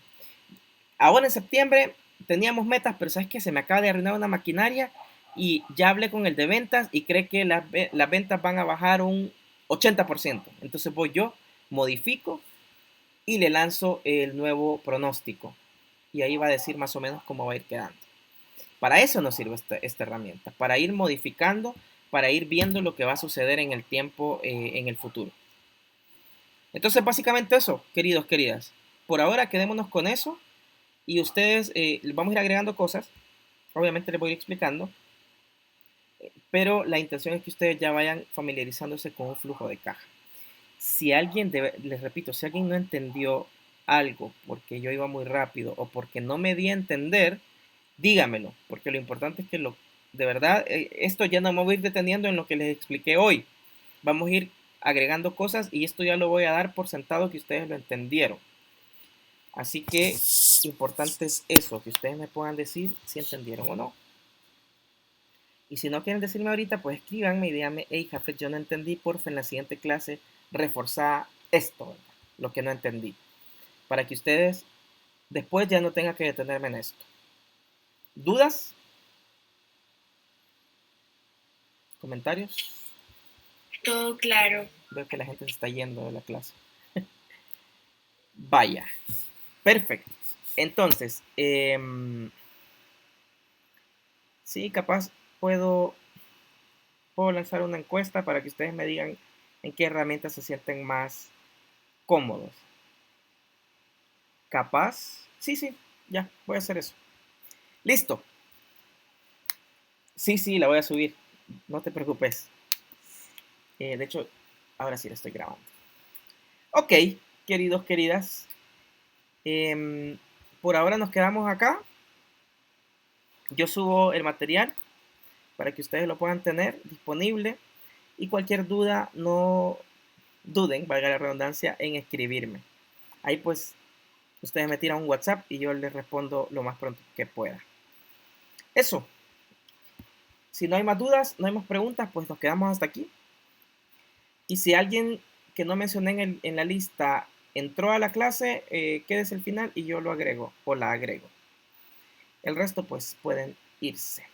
Ahora en septiembre teníamos metas, pero ¿sabes qué? Se me acaba de arruinar una maquinaria y ya hablé con el de ventas y cree que las ventas van a bajar un 80%. Entonces voy yo, modifico y le lanzo el nuevo pronóstico. Y ahí va a decir más o menos cómo va a ir quedando. Para eso nos sirve esta herramienta, para ir modificando, para ir viendo lo que va a suceder en el tiempo, en el futuro. Entonces básicamente eso, queridos, queridas. Por ahora quedémonos con eso. Y ustedes, vamos a ir agregando cosas, obviamente les voy a ir explicando, pero la intención es que ustedes ya vayan familiarizándose con un flujo de caja. Si alguien, les repito, si alguien no entendió algo porque yo iba muy rápido o porque no me di a entender, dígamelo, porque lo importante es que de verdad, esto ya no me voy a ir deteniendo en lo que les expliqué hoy. Vamos a ir agregando cosas y esto ya lo voy a dar por sentado que ustedes lo entendieron. Así que importante es eso, que ustedes me puedan decir si entendieron o no. Y si no quieren decirme ahorita, pues escríbanme y díganme, hey, Jafet, yo no entendí, porfa, en la siguiente clase reforzar esto, ¿verdad? Lo que no entendí. Para que ustedes después ya no tengan que detenerme en esto. ¿Dudas? ¿Comentarios? Todo claro. Veo que la gente se está yendo de la clase. Vaya. Perfecto. Entonces, sí, capaz puedo lanzar una encuesta para que ustedes me digan en qué herramientas se sienten más cómodos. Capaz. Sí, ya, voy a hacer eso. Listo. Sí, la voy a subir. No te preocupes. De hecho, ahora sí la estoy grabando. Ok, queridos, queridas. Por ahora nos quedamos acá. Yo subo el material para que ustedes lo puedan tener disponible. Y cualquier duda, no duden, valga la redundancia, en escribirme. Ahí pues ustedes me tiran un WhatsApp y yo les respondo lo más pronto que pueda. Eso. Si no hay más dudas, no hay más preguntas, pues nos quedamos hasta aquí. Y si alguien que no mencioné en la lista entró a la clase, quédese al final y yo lo agrego o la agrego. El resto pues pueden irse.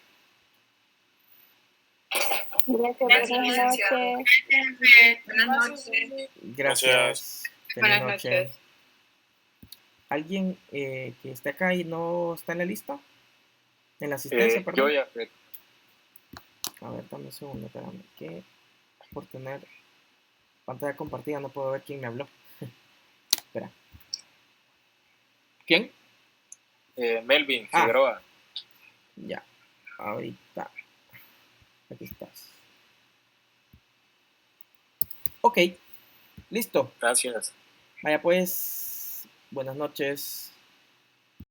Gracias, buenas noches. Buenas noches. Gracias. Feliz Buenas noche. noches. ¿Alguien que esté acá y no está en la lista? En la asistencia, perdón. Yo ya, Fred. A ver, dame un segundo, espérame. Que por tener pantalla compartida no puedo ver quién me habló. Espera. ¿Quién? Melvin Ah. Figueroa. Ya. Ahorita. Aquí estás. Ok. Listo. Gracias. Vaya pues. Buenas noches.